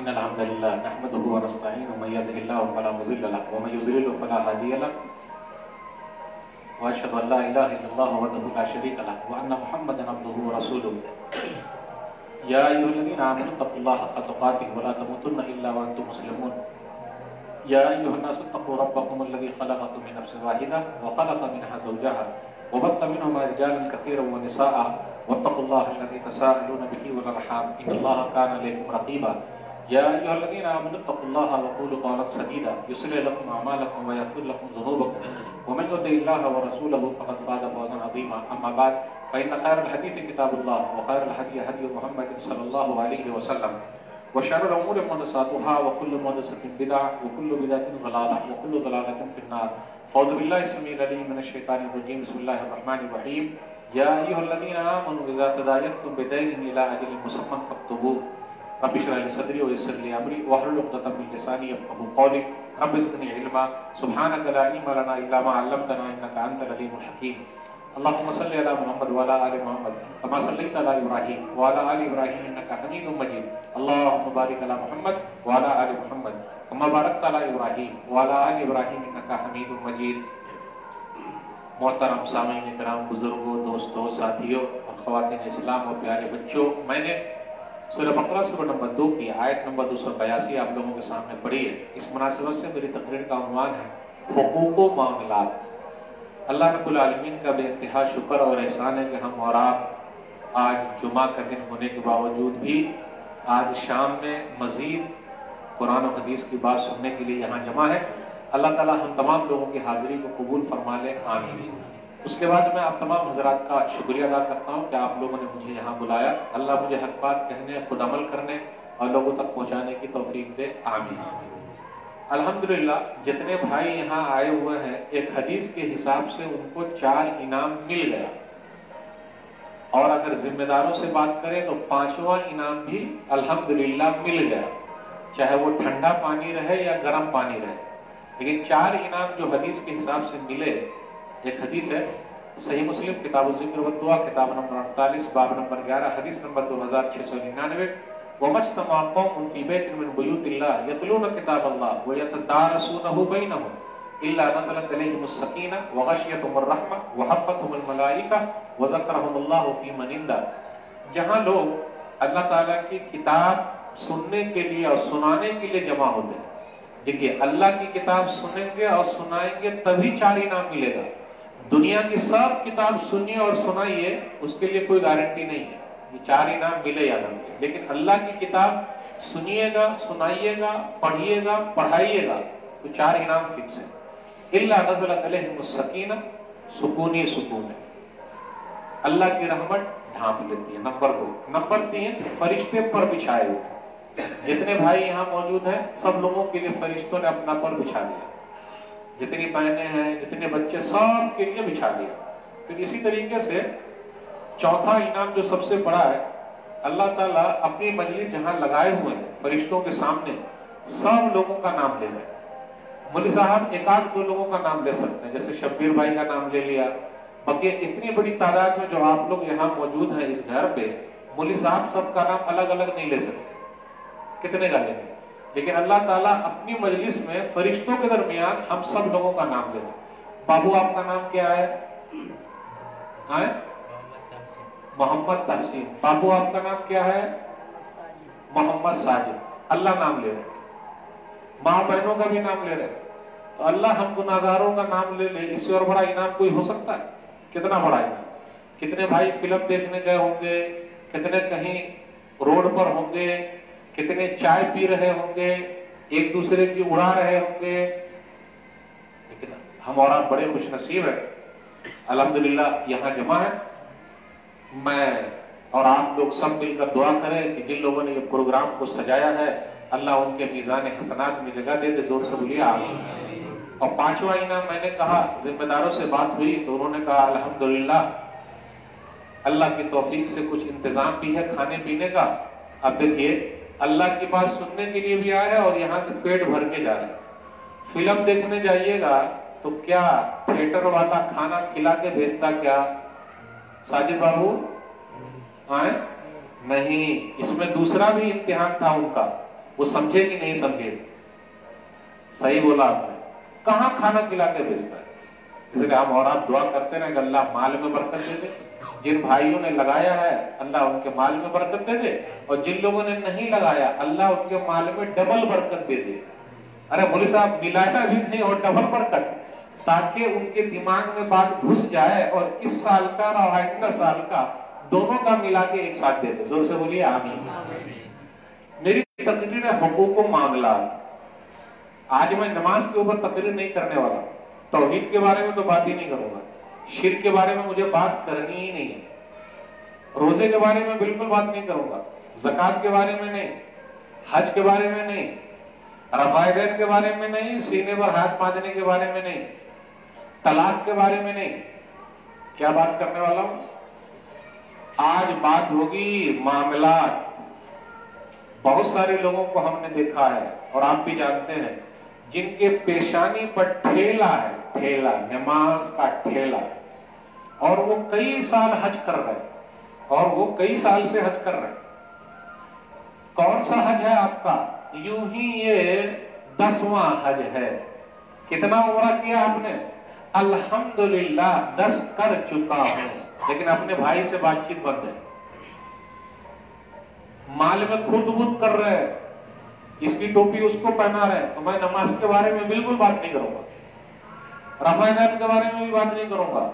إن الحمد لله نحمده ونستعينه ومن يهده الله فلا مضل له ومن يضلل فلا هادي له وأشهد أن لا إله إلا الله وحده لا شريك له وأن محمدا عبده ورسوله يا أيها الذين آمنوا اتقوا الله حق تقاته ولا تموتن إلا وأنتم مسلمون يا أيها الناس اتقوا ربكم الذي خلقكم من نفس واحدة وخلق منها زوجها وبث منهما رجالا كثيرا ونساء واتقوا الله الذي تساءلون به والأرحام إن الله كان عليكم رقيبا يا أيها الذين آمنوا اتقوا الله وقولوا قولا سديدا يصلح لكم أعمالكم ويغفر لكم ذنوبكم ومن يطع الله ورسوله فقد فاز فوزا عظيما أما بعد فإن خير الحديث كتاب الله وخير الهدي هدي محمد صلى الله عليه وسلم وشر الأمور محدثاتها وكل محدثة بدعة وكل بدعة ضلالة وكل ضلالة في النار فأعوذ بالله السميع العليم من الشيطان الرجيم بسم الله الرحمن الرحيم يا أيها الذين آمنوا إذا تداينتم بدين إلى أجل مسمى فاكتبوه رب اشرح لي صدري ويسر لي أمري واحلل عقدة من لساني يفقهوا قولي رب زدني علما سبحانك لا علم لنا إلا ما علمتنا إنك أنت العليم الحكيم اللهم صل على محمد وعلى آل محمد كما صليت على إبراهيم وعلى آل إبراهيم إنك حميد مجيد اللهم بارك على محمد وعلى آل محمد كما باركت على إبراهيم وعلى آل إبراهيم إنك حميد مجيد محترم سامعین کرام، بزرگوں، دوستوں، ساتھیوں اور خواتین اسلام اور پیارے بچوں، میں نے سورہ بقرہ سورہ نمبر 2 کی آیت نمبر 282 آپ لوگوں کے سامنے پڑھی ہے۔ اس مناسبت سے میری تقریر کا عنوان ہے حقوق و معاملات۔ اللہ رب العالمین کا بے انتہا شکر اور احسان ہے کہ ہم اور آپ آج جمعہ کا دن ہونے کے باوجود بھی آج شام میں مزید قرآن و حدیث کی بات سننے کے لیے یہاں جمع ہے۔ اللہ تعالی ہم تمام لوگوں کی حاضری کو قبول فرما لے، آمین۔ اس کے بعد میں آپ تمام حضرات کا شکریہ ادا کرتا ہوں کہ آپ لوگوں نے مجھے یہاں بلایا۔ اللہ مجھے حق بات کہنے، خود عمل کرنے اور لوگوں تک پہنچانے کی توفیق دے، آمین۔ الحمدللہ جتنے بھائی یہاں آئے ہوئے ہیں، ایک حدیث کے حساب سے ان کو 4 انعام مل گیا، اور اگر ذمہ داروں سے بات کریں تو 5واں انعام بھی الحمدللہ مل گیا، چاہے وہ ٹھنڈا پانی رہے یا گرم پانی رہے، لیکن 4 انعام جو حدیث کے حساب سے ملے۔ ایک حدیث ہے صحیح مسلم کتاب الذکر والدعا کتاب نمبر 48 باب نمبر 11 حدیث نمبر 2699 وَمَا اجْتَمَعَ قَوْمٌ فِي بَيْتٍ مِّن بُيُوتِ اللَّهِ يَتْلُونَ كِتَابَ اللَّهِ وَيَتَدَارَسُونَهُ بَيْنَهُمْ إِلَّا نَزَلَتْ عَلَيْهِمُ السَّكِينَةُ وَغَشِيَتْهُمُ الرَّحْمَةُ وَحَفَّتْهُمُ الْمَلَائِكَةُ وَذَكَرَهُمُ اللَّهُ فِي مَنْ عِندَهُ۔ جہاں لوگ اللہ تعالیٰ کی کتاب سننے کے لیے اور سنانے کے لیے جمع ہوتے ہیں، دیکھیے اللہ کی کتاب سنیں گے اور سنائیں گے تبھی 4 انعام ملے گا۔ دنیا کی سب کتاب سنیے اور سنائیے، اس کے لیے کوئی گارنٹی نہیں ہے یہ 4 انعام ملے یا نہ ملے، لیکن اللہ کی کتاب سنیے گا، سنائیے گا، پڑھیے گا، پڑھائیے گا تو 4 انعام فکس ہے۔ الا نزلت علیہم السکینہ، سکون ہی سکون ہے، اللہ کی رحمت ڈھانپ لیتی ہے۔ نمبر 2۔ نمبر 3، فرشتے پر بچھائے ہوئے، جتنے بھائی یہاں موجود ہیں سب لوگوں کے لیے فرشتوں نے اپنا پر بچھا دیا، جتنی بہنیں ہیں، جتنے بچے، سب کے لیے بچھا دیا۔ پھر اسی طریقے سے 4تھا انعام جو سب سے بڑا ہے، اللہ تعالیٰ اپنی مجلس جہاں لگائے ہوئے ہیں فرشتوں کے سامنے سب لوگوں کا نام لے رہے ہیں۔ مولوی صاحب 1-2 لوگوں کا نام لے سکتے ہیں، جیسے شبیر بھائی کا نام لے لیا، باقی اتنی بڑی تعداد میں جو آپ لوگ یہاں موجود ہیں اس گھر پہ، مولوی صاحب سب کا نام الگ الگ نہیں لے سکتے، کتنے کا لیں گے؟ لیکن اللہ تعالیٰ اپنی مجلس میں فرشتوں کے درمیان ہم سب لوگوں کا نام لے لیں۔ بابو آپ کا نام کیا ہے؟ محمد تحسین۔ بابو آپ کا نام کیا ہے؟ محمد ساجد۔ اللہ نام لے رہے، ماں بہنوں کا بھی نام لے رہے، تو اللہ ہم گناہگاروں کا نام لے لے، اس سے اور بڑا انعام کوئی ہو سکتا ہے؟ کتنا بڑا انعام! کتنے بھائی فلم دیکھنے گئے ہوں گے، کتنے کہیں روڈ پر ہوں گے، کتنے چائے پی رہے ہوں گے، ایک دوسرے کی اڑا رہے ہوں گے، لیکن ہم اور آپ بڑے خوش نصیب ہیں، الحمدللہ یہاں جمع ہے۔ میں اور آپ لوگ سب مل کر دعا کریں کہ جن لوگوں نے یہ پروگرام کو سجایا ہے اللہ ان کے میزان حسنات میں جگہ دے دے، زور سے بولیے آمین۔ اور 5واں انعام میں نے کہا، ذمہ داروں سے بات ہوئی تو انہوں نے کہا الحمدللہ اللہ کی توفیق سے کچھ انتظام بھی ہے کھانے پینے کا۔ اب دیکھیے اللہ کی بات سننے کے لیے بھی آئے ہیں اور یہاں سے پیٹ بھر کے جا رہے ہیں۔ فلم دیکھنے جائیے گا تو کیا تھیٹر والا کھانا کھلا کے بھیجتا کیا؟ ساجد بابو آئے نہیں، اس میں دوسرا بھی امتحان تھا ان کا وہ سمجھے کہ نہیں سمجھے؟ صحیح بولا آپ نے. کہاں کھانا کھلا کے بھیجتا ہے. اس لیے ہم اور آپ دعا کرتے رہے کہ اللہ مال میں برکت دے دے. جن بھائیوں نے لگایا ہے اللہ ان کے مال میں برکت دے دے, اور جن لوگوں نے نہیں لگایا اللہ ان کے مال میں ڈبل برکت دے دے. ارے مولوی صاحب ملایا بھی نہیں اور ڈبل برکت, تاکہ ان کے دماغ میں بات گھس جائے اور اس سال کا اور آئندہ سال کا دونوں کا ملا کے ایک ساتھ دے دے. زور سے بولیے آمین. میری تقریر ہے حقوق و معاملات. آج میں نماز کے اوپر تقریر نہیں کرنے والا. توحید کے بارے میں تو بات ہی نہیں کروں گا, شرک کے بارے میں مجھے بات کرنی ہی نہیں ہے, روزے کے بارے میں بالکل بات نہیں کروں گا, زکوٰۃ کے بارے میں نہیں, حج کے بارے میں نہیں, رفع دین کے بارے میں نہیں, سینے پر ہاتھ باندھنے کے بارے میں نہیں, طلاق کے بارے میں نہیں. کیا بات کرنے والا ہوں؟ آج بات ہوگی معاملات. بہت سارے لوگوں کو ہم نے دیکھا ہے اور آپ بھی جانتے ہیں جن کے پیشانی پر ٹھیلا ہے, ٹھیلا, نماز کا ٹھیلا, اور وہ کئی سال حج کر رہے ہیں, اور وہ کئی سال سے حج کر رہے ہیں. کون سا حج ہے آپ کا؟ یوں ہی یہ 10واں حج ہے. کتنا عمرہ کیا آپ نے؟ الحمدللہ 10 کر چکا ہوں, لیکن اپنے بھائی سے بات چیت بند ہے. مال میں خود بد کر رہے ہیں, اس کی ٹوپی اس کو پہنا رہے. تو میں نماز کے بارے میں بالکل بات نہیں کروں گا, رفع دین کے بارے میں بھی بات نہیں کروں گا.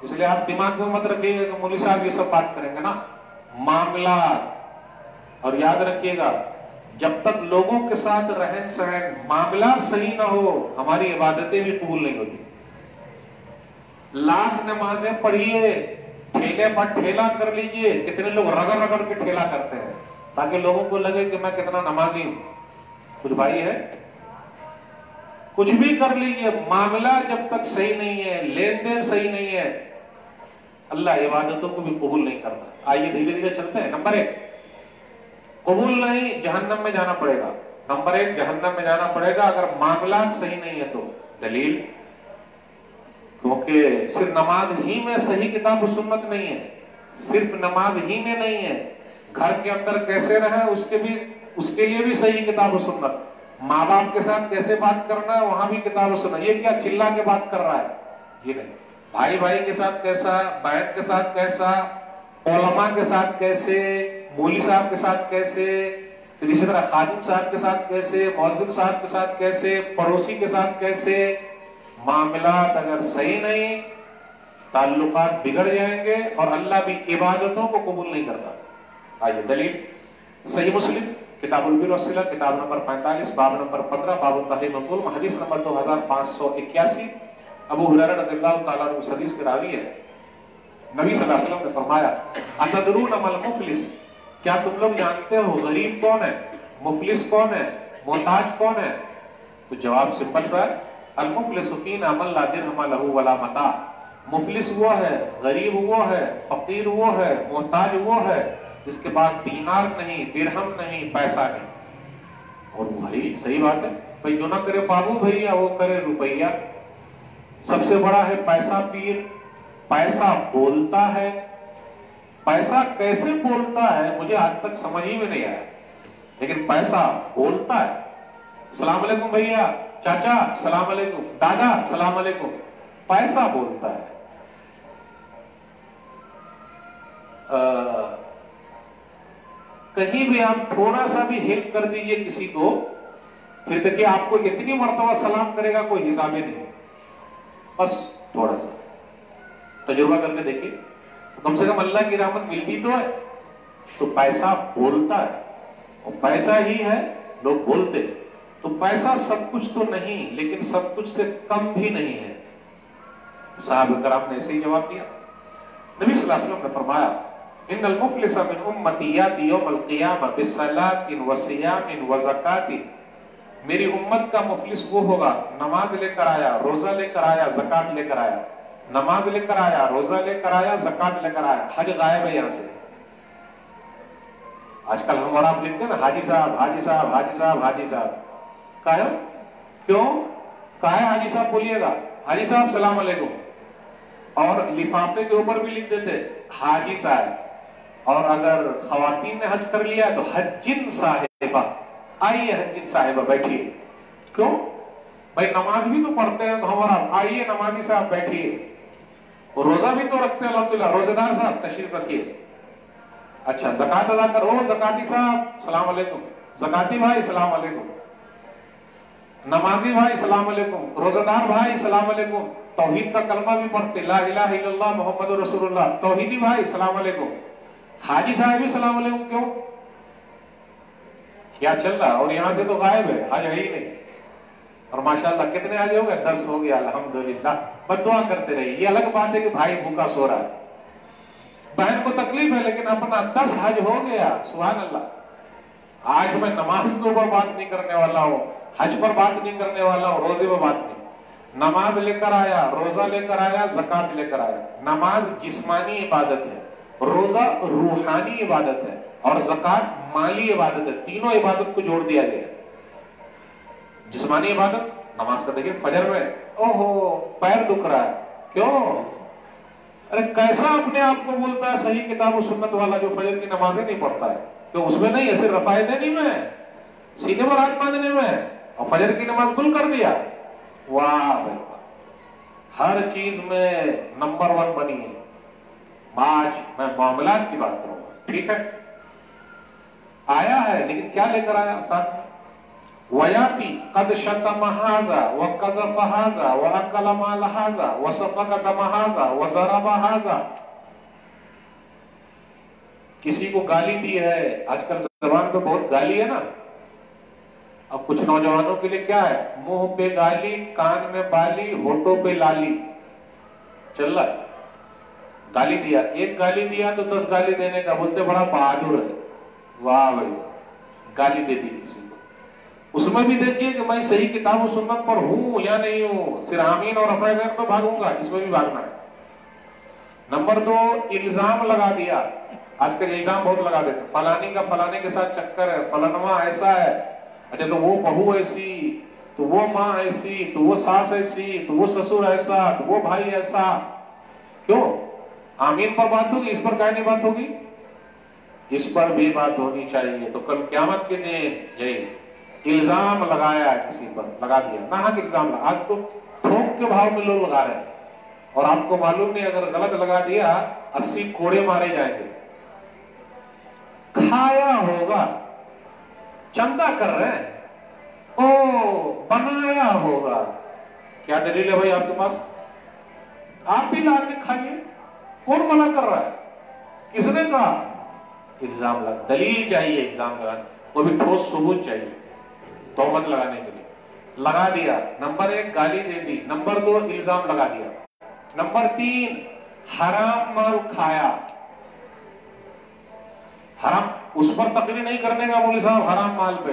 اس لیے آپ دماغ میں مت رکھیے گا کہ مولوی صاحب یہ سب بات کریں گے نا. معاملات. اور یاد رکھیے گا جب تک لوگوں کے ساتھ رہن سہن معاملات صحیح نہ ہو ہماری عبادتیں بھی قبول نہیں ہوتی. لاکھ نمازیں پڑھیے, ٹھیلے پر ٹھیلا کر لیجئے. کتنے لوگ رگڑ رگڑ کے ٹھیلا کرتے ہیں تاکہ لوگوں کو لگے کہ میں کتنا نمازی ہوں. کچھ بھائی ہے, کچھ بھی کر لیجئے, معاملہ جب تک صحیح نہیں ہے, لین دین صحیح نہیں ہے, اللہ عبادتوں کو بھی قبول نہیں کرتا. آئیے دھیرے دھیرے چلتے ہیں. نمبر 1 قبول نہیں, جہنم میں جانا پڑے گا. نمبر 1 جہنم میں جانا پڑے گا اگر معاملات صحیح نہیں ہے تو. دلیل, کیونکہ صرف نماز ہی میں صحیح کتاب و سنت نہیں ہے, صرف نماز ہی میں نہیں ہے, گھر کے اندر کیسے رہے اس کے لیے بھی صحیح کتاب و سنت. ماں باپ کے ساتھ کیسے بات کرنا ہے وہاں بھی کتاب و سنت. یہ کیا چلا کے بات کر رہا ہے؟ جی نہیں. بھائی بھائی کے ساتھ کیسا, بہن کے ساتھ کیسا, علماء کے ساتھ کیسے, مولوی صاحب کے ساتھ کیسے, پھر اسی طرح خادم صاحب کے ساتھ کیسے, مؤذن صاحب کے ساتھ کیسے, پڑوسی کے ساتھ کیسے. معاملات اگر صحیح نہیں تعلقات بگڑ جائیں گے اور اللہ بھی عبادتوں کو قبول نہیں کرتا. آئیے دلیل, صحیح مسلم کتاب البر والصلہ کتاب نمبر 45 باب نمبر 15 باب التحریم الظلم حدیث نمبر 2581. ابو ہریرہ رضی اللہ تعالیٰ عنہ اس حدیث کے راوی ہے. نبی صلی اللہ علیہ وسلم نے فرمایا اتدرون ما المفلس, کیا تم لوگ جانتے ہو غریب کون ہے, مفلس کون ہے, محتاج کون ہے؟ تو جواب سمپل سا ہے, المفلس فینا من لا درہم لہ ولا متاع. مفلس وہ ہے, غریب وہ ہے, فقیر وہ ہے, محتاج وہ ہے جس کے پاس دینار نہیں, درہم نہیں, پیسہ نہیں. اور بھائی صحیح بات ہے بھائی, جو نہ کرے بابو بھیا وہ کرے روپیہ. سب سے بڑا ہے پیسہ پیر. پیسہ بولتا ہے. پیسہ کیسے بولتا ہے مجھے آج تک سمجھ ہی میں نہیں آیا, لیکن پیسہ بولتا ہے. السلام علیکم بھیا, چاچا السلام علیکم, دادا السلام علیکم. پیسہ بولتا ہے. کہیں بھی آپ تھوڑا سا بھی ہیلپ کر دیجئے کسی کو, پھر دیکھیے آپ کو اتنی مرتبہ سلام کرے گا کوئی حساب ہی نہیں. بس تھوڑا سا تجربہ کر کے دیکھیے, کم سے کم اللہ کی رحمت ملتی تو ہے. تو پیسہ بولتا ہے, اور پیسہ ہی ہے لوگ بولتے. تو پیسہ سب کچھ تو نہیں, لیکن سب کچھ سے کم بھی نہیں ہے. صحابہ کرام نے ایسے ہی جواب دیا. نبی صلی اللہ علیہ وسلم نے فرمایا ان المفلس من امتی یاتی یوم القیامہ بصلاۃ وصیام وزکات. میری امت کا مفلس وہ ہوگا نماز لے کر آیا, روزہ لے کر آیا, زکات لے کر آیا, نماز لے کر آیا, روزہ لے کر آیا, زکات لے کر آیا, حج غائب ہے یہاں سے. آج کل ہم اور آپ لکھتے ہیں نا حاجی صاحب, حاجی صاحب, حاجی صاحب, حاجی صاحب. کہا کیوں کہا ہے حاجی صاحب بولیے گا, حاجی صاحب السلام علیکم. اور لفافے کے اوپر بھی لکھ دیتے حاجی صاحب. اور اگر خواتین نے حج کر لیا تو حجن صاحبہ, آئیے حجت صاحبہ بیٹھیے. کیوں بھائی نماز بھی تو پڑھتے ہیں تو ہمارا, آئیے نمازی صاحب بیٹھیے. روزہ بھی تو رکھتے ہیں الحمدللہ, روزہ دار صاحب تشریف رکھیے. اچھا زکات ادا کرو, زکاتی صاحب السلام علیکم, زکاتی بھائی السلام علیکم, نمازی بھائی السلام علیکم, روزہ دار بھائی السلام علیکم, توحید کا کلمہ بھی پڑھتے لا الہ الا اللہ محمد رسول اللہ, توحیدی بھائی السلام علیکم, حاجی صاحب بھی السلام علیکم. کیوں کیا چل رہا؟ اور یہاں سے تو غائب ہے, آج ہے ہی نہیں. اور ماشاءاللہ کتنے آج ہو گئے؟ 10 ہو گیا الحمدللہ. بد دعا کرتے رہیے. یہ الگ بات ہے کہ بھائی بھوکا سو رہا ہے, بہن کو تکلیف ہے, لیکن اپنا 10 حج ہو گیا. سبحان اللہ. آج میں نماز کے اوپر بات نہیں کرنے والا ہوں, حج پر بات نہیں کرنے والا ہوں, روزے پر بات نہیں. نماز لے کر آیا, روزہ لے کر آیا, زکات لے کر آیا. نماز جسمانی عبادت ہے, روزہ روحانی عبادت ہے, اور زکات مالی عبادت ہے. تینوں عبادت کو جوڑ دیا گیا. جسمانی عبادت نماز کا دیکھیے, فجر میں اوہو پیر دکھ رہا ہے, کیوں؟ ارے کیسا اپنے آپ کو بولتا ہے صحیح کتاب و سنت والا جو فجر کی نمازیں نہیں پڑھتا ہے؟ کہ اس میں نہیں ہے, صرف رفع یدین میں, سینے پر ہاتھ باندھنے میں, اور فجر کی نماز گل کر دیا. واہ بھائی واہ, ہر چیز میں نمبر 1 بنی ہے. آج میں معاملات کی بات کروں گا, ٹھیک ہے؟ آیا ہے لیکن کیا لے کر آیا ساتھ میں؟ وَيَاتِي قَدْ شَتَمَ هَذَا وَقَذَفَ هَذَا وَأَكَلَ مَالَ هَذَا وَسَفَكَ دَمَ هَذَا وَضَرَبَ هَذَا. کسی کو گالی دی ہے, آج کل زبان پہ بہت گالی ہے نا. اب کچھ نوجوانوں کے لیے کیا ہے, منہ پہ گالی, کان میں بالی, ہونٹوں پہ لالی چل رہا ہے. گالی دیا, ایک گالی دیا تو 10 گالی دینے کا, بولتے بڑا بہادر ہے. واہ بھائی, گالی دے دی کسی کو. اس میں بھی دیکھیے کہ میں صحیح کتاب و سنت پر ہوں یا نہیں ہوں, صرف آمین اور رفع یدین میں بھاگوں گا, اس میں بھی بھاگنا ہے. نمبر 2, الزام لگا دیا. آج کل الزام بہت لگا دیتے, فلانی کا فلانے کے ساتھ چکر ہے, فلانواں ایسا ہے, اچھا تو وہ بہو ایسی, تو وہ ماں ایسی, تو وہ ساس ایسی, تو وہ سسر ایسا, تو وہ بھائی ایسا. کیوں؟ آمین پر بات ہوگی, اس پر کیا نہیں بات ہوگی؟ اس پر بھی بات ہونی چاہیے. تو کل قیامت کے دن یہی الزام لگایا ہے کسی پر, لگا دیا ناحق الزام لگا. آج تو تھوک کے بھاؤ میں لوگ لگا رہے ہیں, اور آپ کو معلوم نہیں, اگر غلط لگا دیا 80 کوڑے مارے جائیں گے. کھایا ہوگا, چندہ کر رہے ہیں, او بنایا ہوگا. کیا دلیل ہے بھائی آپ کے پاس؟ آپ بھی لا کے کھائیے. کون منع کر رہا ہے؟ کس نے کہا؟ الزام لگا. دلیل چاہیے الزام لگانے, وہ بھی ٹھوس ثبوت چاہیے تہمت لگانے کے لیے. لگا دیا. نمبر 1 گالی دے دی. نمبر 2 الزام لگا دیا. نمبر 3 حرام مال کھایا. حرام, اس پر تقریر نہیں کرنے کا مولوی صاحب, حرام مال پہ.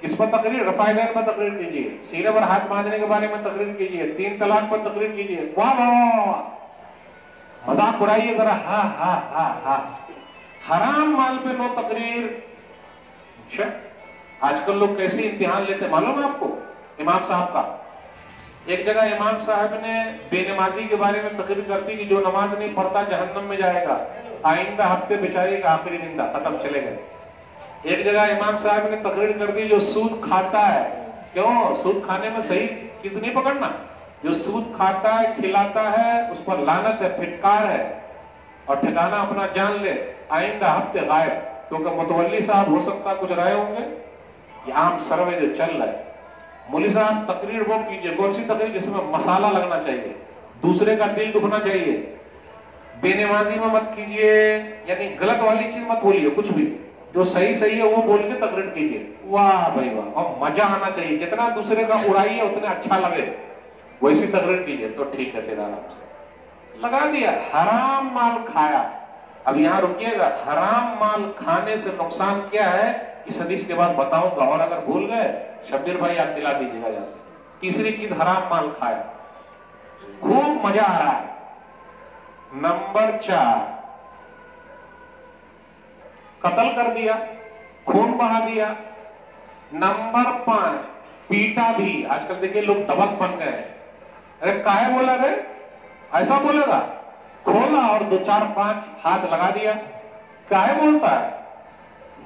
کس پر تقریر؟ رفع یدین پر تقریر کیجیے, سینے پر ہاتھ باندھنے کے بارے میں تقریر کیجیے, 3 طلاق پر تقریر کیجیے. واہ واہ واہ, مذاق اڑائیے ذرا, ہاں ہاں ہاں ہاں. حرام مال پہ نو تقریر. اچھا آج کل لوگ کیسے امتحان لیتے معلوم ہے آپ کو؟ امام صاحب کا ایک جگہ امام صاحب نے بے نمازی کے بارے میں تقریر کر دی کہ جو نماز نہیں پڑھتا جہنم میں جائے گا, آئندہ ہفتے بیچارے کا آخری دن تھا, ختم, چلے گئے. ایک جگہ امام صاحب نے تقریر کر دی جو سود کھاتا ہے, کیوں؟ سود کھانے میں صحیح چیز نہیں پکڑنا. جو سود کھاتا ہے, کھلاتا ہے, اس پر لعنت ہے, پھٹکار ہے, اور ٹھکانہ اپنا جان لے, آئندہ ہفتے غائب. کیونکہ متولی صاحب ہو سکتا کچھ رائے ہوں گے. یہ عام سروے جو چل رہا ہے. مولوی صاحب تقریر وہ کیجئے, کون سی تقریر؟ جس میں مسالہ لگنا چاہیے, دوسرے کا دل دکھنا چاہیے. بے نمازی میں مت کیجئے, یعنی غلط والی چیز مت بولیے, کچھ بھی جو صحیح صحیح ہے وہ بول کے تقریر کیجئے. واہ بھائی واہ, اور مزہ آنا چاہیے, جتنا دوسرے کا اڑائیے اتنا اچھا لگے, ویسی تقریر کیجئے. تو ٹھیک ہے, پھر آرام سے لگا دیا. حرام مال کھایا. اب یہاں رکیے گا, حرام مال کھانے سے نقصان کیا ہے اس حدیث کے بعد بتاؤں گا, اور اگر بھول گئے شبیر بھائی یاد دلا دیجیے گا یہاں سے. تیسری چیز, حرام مال کھایا, خوب مزہ آ رہا ہے. نمبر 4 قتل کر دیا, خون بہا دیا. نمبر 5 پیٹا بھی. آج کل دیکھیے لوگ دبک بن گئے. ارے کاہے بولا رے, ایسا بولے گا, کھولا اور 2 4 5 ہاتھ لگا دیا. کاہے بولتا ہے؟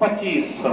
2500।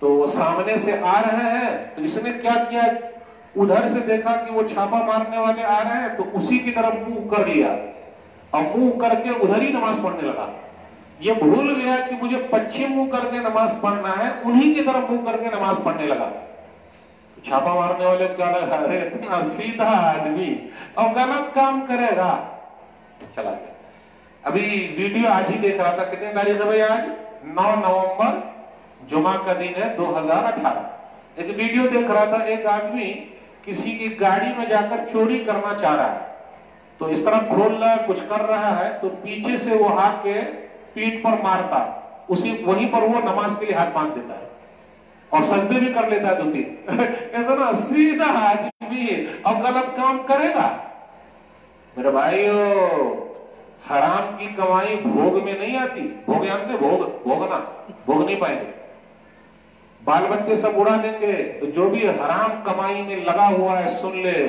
تو سامنے سے آ رہے ہیں تو اس نے کیا کیا، ادھر سے دیکھا کہ وہ چھاپا مارنے والے آ رہے ہیں تو اسی کی طرف منہ کر لیا اور منہ کر کے ادھر ہی نماز پڑھنے لگا. یہ بھول گیا کہ مجھے پچھم منہ کر کے نماز پڑھنا ہے، انہی کی طرف منہ کر کے نماز پڑھنے لگا. چھاپا مارنے والے کیا لگا، ارے اتنا سیدھا آدمی اور غلط کام کرے گا، چلا گیا. ابھی ویڈیو آج ہی دیکھ رہا تھا، کتنے تاریخ ہے بھائی آج؟ 9 نومبر جمعہ کا دن ہے 2018. ایک ویڈیو دیکھ رہا تھا، ایک آدمی کسی کی گاڑی میں جا کر چوری کرنا چاہ رہا ہے تو اس طرح کھول رہا ہے، کچھ کر رہا ہے تو پیچھے سے وہ آ کے پیٹ پر مارتا، وہیں پر وہ نماز کے لیے ہاتھ باندھ دیتا ہے اور سجدے بھی کر لیتا ہے 2-3. ایسا نا سیدھا آدمی اور غلط کام کرے گا. میرے بھائیو، حرام کی کمائی بھوگ میں نہیں آتی. بھوگ جانتے؟ بھوگنا بھوگ نہیں پائیں گے. بال بچے سب اڑا دیں گے. تو جو بھی حرام کمائی میں لگا ہوا ہے سن لے،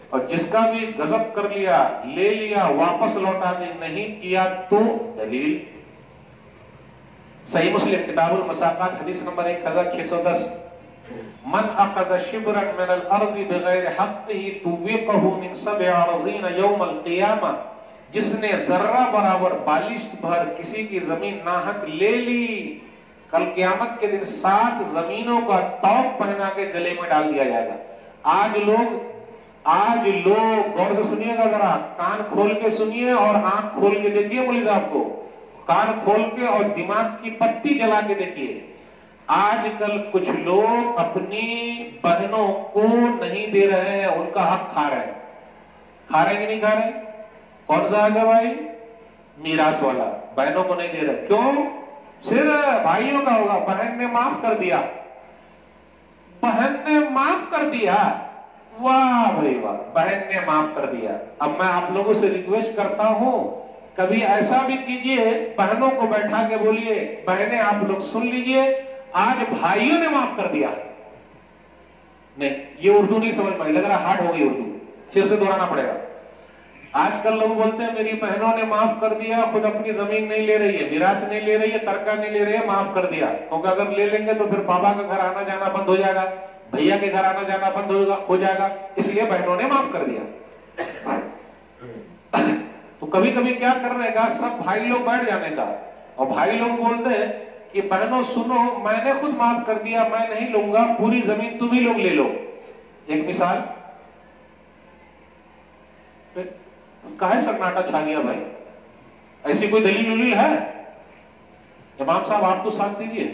اور جس کا بھی غضب کر لیا، لے لیا، واپس لوٹانے نہیں کیا تو دلیل صحیح مسلم کتاب المساقات حدیث نمبر 1610. من اخذ شبرا من الارض بغیر حقه توقه من 7 ارضین یوم القیامہ. جس نے ذرہ برابر بالشت بھر کسی کی زمین ناحق لے لی، کل قیامت کے دن 7 زمینوں کا توق پہنا کے گلے میں ڈال دیا جائے گا. آج لوگ غور سے سنیے گا، ذرا کان کھول کے سنیے اور آنکھ کھول کے دیکھیے. مولوی صاحب کو کان کھول کے اور دماغ کی پتی جلا کے دیکھیے. آج کل کچھ لوگ اپنی بہنوں کو نہیں دے رہے ہیں، ان کا حق کھا رہے ہیں. کھا رہے ہیں کہ نہیں کھا رہے؟ کون سا حق ہے بھائی؟ میراث والا. بہنوں کو نہیں دے رہے. کیوں؟ صرف بھائیوں کا ہوگا. بہن نے معاف کر دیا، بہن نے معاف کر دیا. واہ بھائی واہ، بہن نے معاف کر دیا. اب میں آپ لوگوں سے ریکویسٹ کرتا ہوں، کبھی ایسا بھی کیجئے، بہنوں کو بیٹھا کے بولیے، بہنیں آپ لوگ سن لیجئے، آج بھائیوں نے معاف کر دیا. نہیں، یہ اردو نہیں سمجھ پائی، لگ رہا ہارڈ ہو گئی اردو، پھر سے دہرانا پڑے گا. آج کل لوگ بولتے ہیں میری بہنوں نے معاف کر دیا، خود اپنی زمین نہیں لے رہی ہے، میراث نہیں لے رہی ہے، ترکہ نہیں لے رہی ہے، معاف کر دیا. کیونکہ اگر لے لیں گے تو پھر بابا کا گھر آنا جانا بند ہو جائے گا، بھیا کے گھر آنا جانا بند ہو جائے گا، اس لیے بہنوں نے معاف کر دیا. تو کبھی کبھی کیا کرنے کا، سب بھائی لوگ بیٹھ جانے کا، اور بھائی لوگ بولتے ہیں کہ بہنوں سنو، میں نے خود معاف کر دیا، میں نہیں لوں گا، پوری زمین تم ہی لوگ لے لو. ایک مثال، کہے سناٹا چھا گیا بھائی؟ ایسی کوئی دلیل ہے؟ امام صاحب آپ تو ساتھ دیجئے.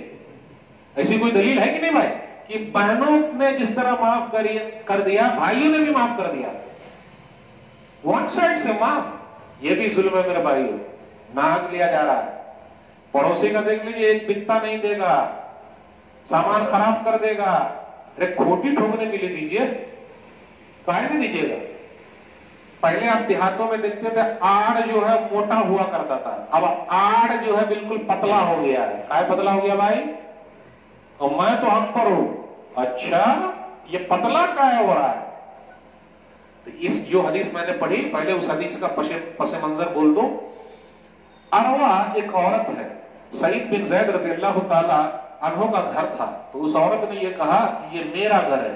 ایسی کوئی دلیل ہے کہ نہیں بھائی کہ بہنوں نے جس طرح معاف کر دیا، بھائیوں نے بھی معاف کر دیا؟ ون سائڈ سے معاف، یہ بھی ظلم ہے میرے بھائیوں. ناحق لیا جا رہا ہے. پڑوسی کا دیکھ لیجیے، ایک بکتا نہیں دے گا، سامان خراب کر دے گا، ارے کھوٹی ٹھوکنے کے لیے دیجئے، کائے نہیں دیجئے گا. پہلے آپ دیہاتوں میں دیکھتے تھے آڑ جو ہے موٹا ہوا کرتا تھا، اب آڑ جو ہے بالکل پتلا ہو گیا ہے. کائے پتلا ہو گیا بھائی؟ اور میں تو حق پر ہوں. اچھا، یہ پتلا کائے ہو رہا ہے؟ تو اس جو حدیث میں نے پڑھی، پہلے اس حدیث کا پس منظر بول دو. اروا ایک عورت ہے، سعید بن زید رضی اللہ تعالی عنہ کا گھر تھا. تو اس عورت نے یہ کہا کہ یہ میرا گھر ہے،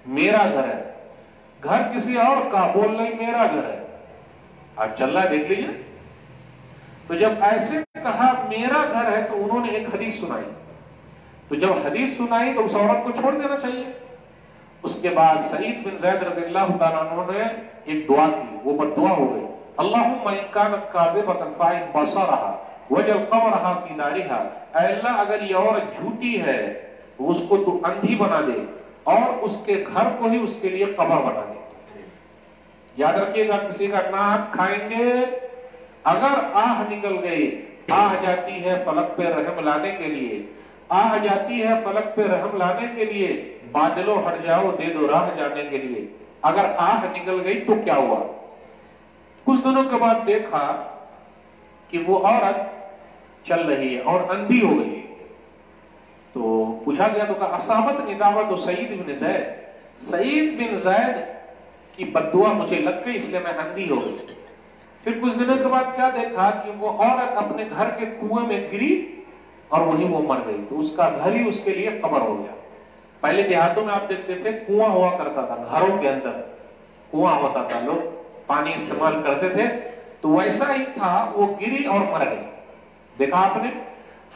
میرا گھر ہے. گھر کسی اور کا، بول رہی میرا گھر ہے. آج چل رہا ہے، دیکھ لیجیے. تو جب ایسے کہا میرا گھر ہے تو انہوں نے ایک حدیث سنائی. تو جب حدیث سنائی تو اس عورت کو چھوڑ دینا چاہیے. اس کے بعد سعید بن زید رضی اللہ تعالیٰ عنہ نے ایک دعا کی، وہ بد دعا ہو گئی. اللہم ان کانت کاذبۃ فاعن بصرها وجل قبرها فی دارها. اے اللہ، اگر یہ عورت جھوٹی ہے تو اس کو تو اندھی بنا دے اور اس کے گھر کو ہی اس کے لیے قبر بنا دے. یاد رکھیے گا، کسی کا ناحق کھائیں گے، اگر آہ نکل گئی، آہ جاتی ہے فلک پہ رحم لانے کے لیے، آہ جاتی ہے فلک پہ رحم لانے کے لیے، بادلوں ہٹ جاؤ دے دو راہ جانے کے لیے. اگر آہ نکل گئی تو کیا ہوا؟ کچھ دنوں کے بعد دیکھا کہ وہ عورت چل رہی ہے اور اندھی ہو گئی. تو پوچھا گیا تو کہا اصابت ندامت سعید بن زید، سعید بن زید کی بددعا مجھے لگ گئی، اس لیے میں اندھی ہو گئی. پھر کچھ دنوں کے بعد کیا دیکھا کہ وہ عورت اپنے گھر کے کنویں میں گری اور وہیں وہ مر گئی، تو اس کا گھر ہی اس کے لیے قبر ہو گیا۔ پہلے دیہاتوں میں آپ دیکھتے تھے کنواں ہوا کرتا تھا، گھروں کے اندر کنواں ہوتا تھا، لوگ پانی استعمال کرتے تھے، تو ویسا ہی تھا، وہ گری اور مر گئی۔ دیکھا آپ نے،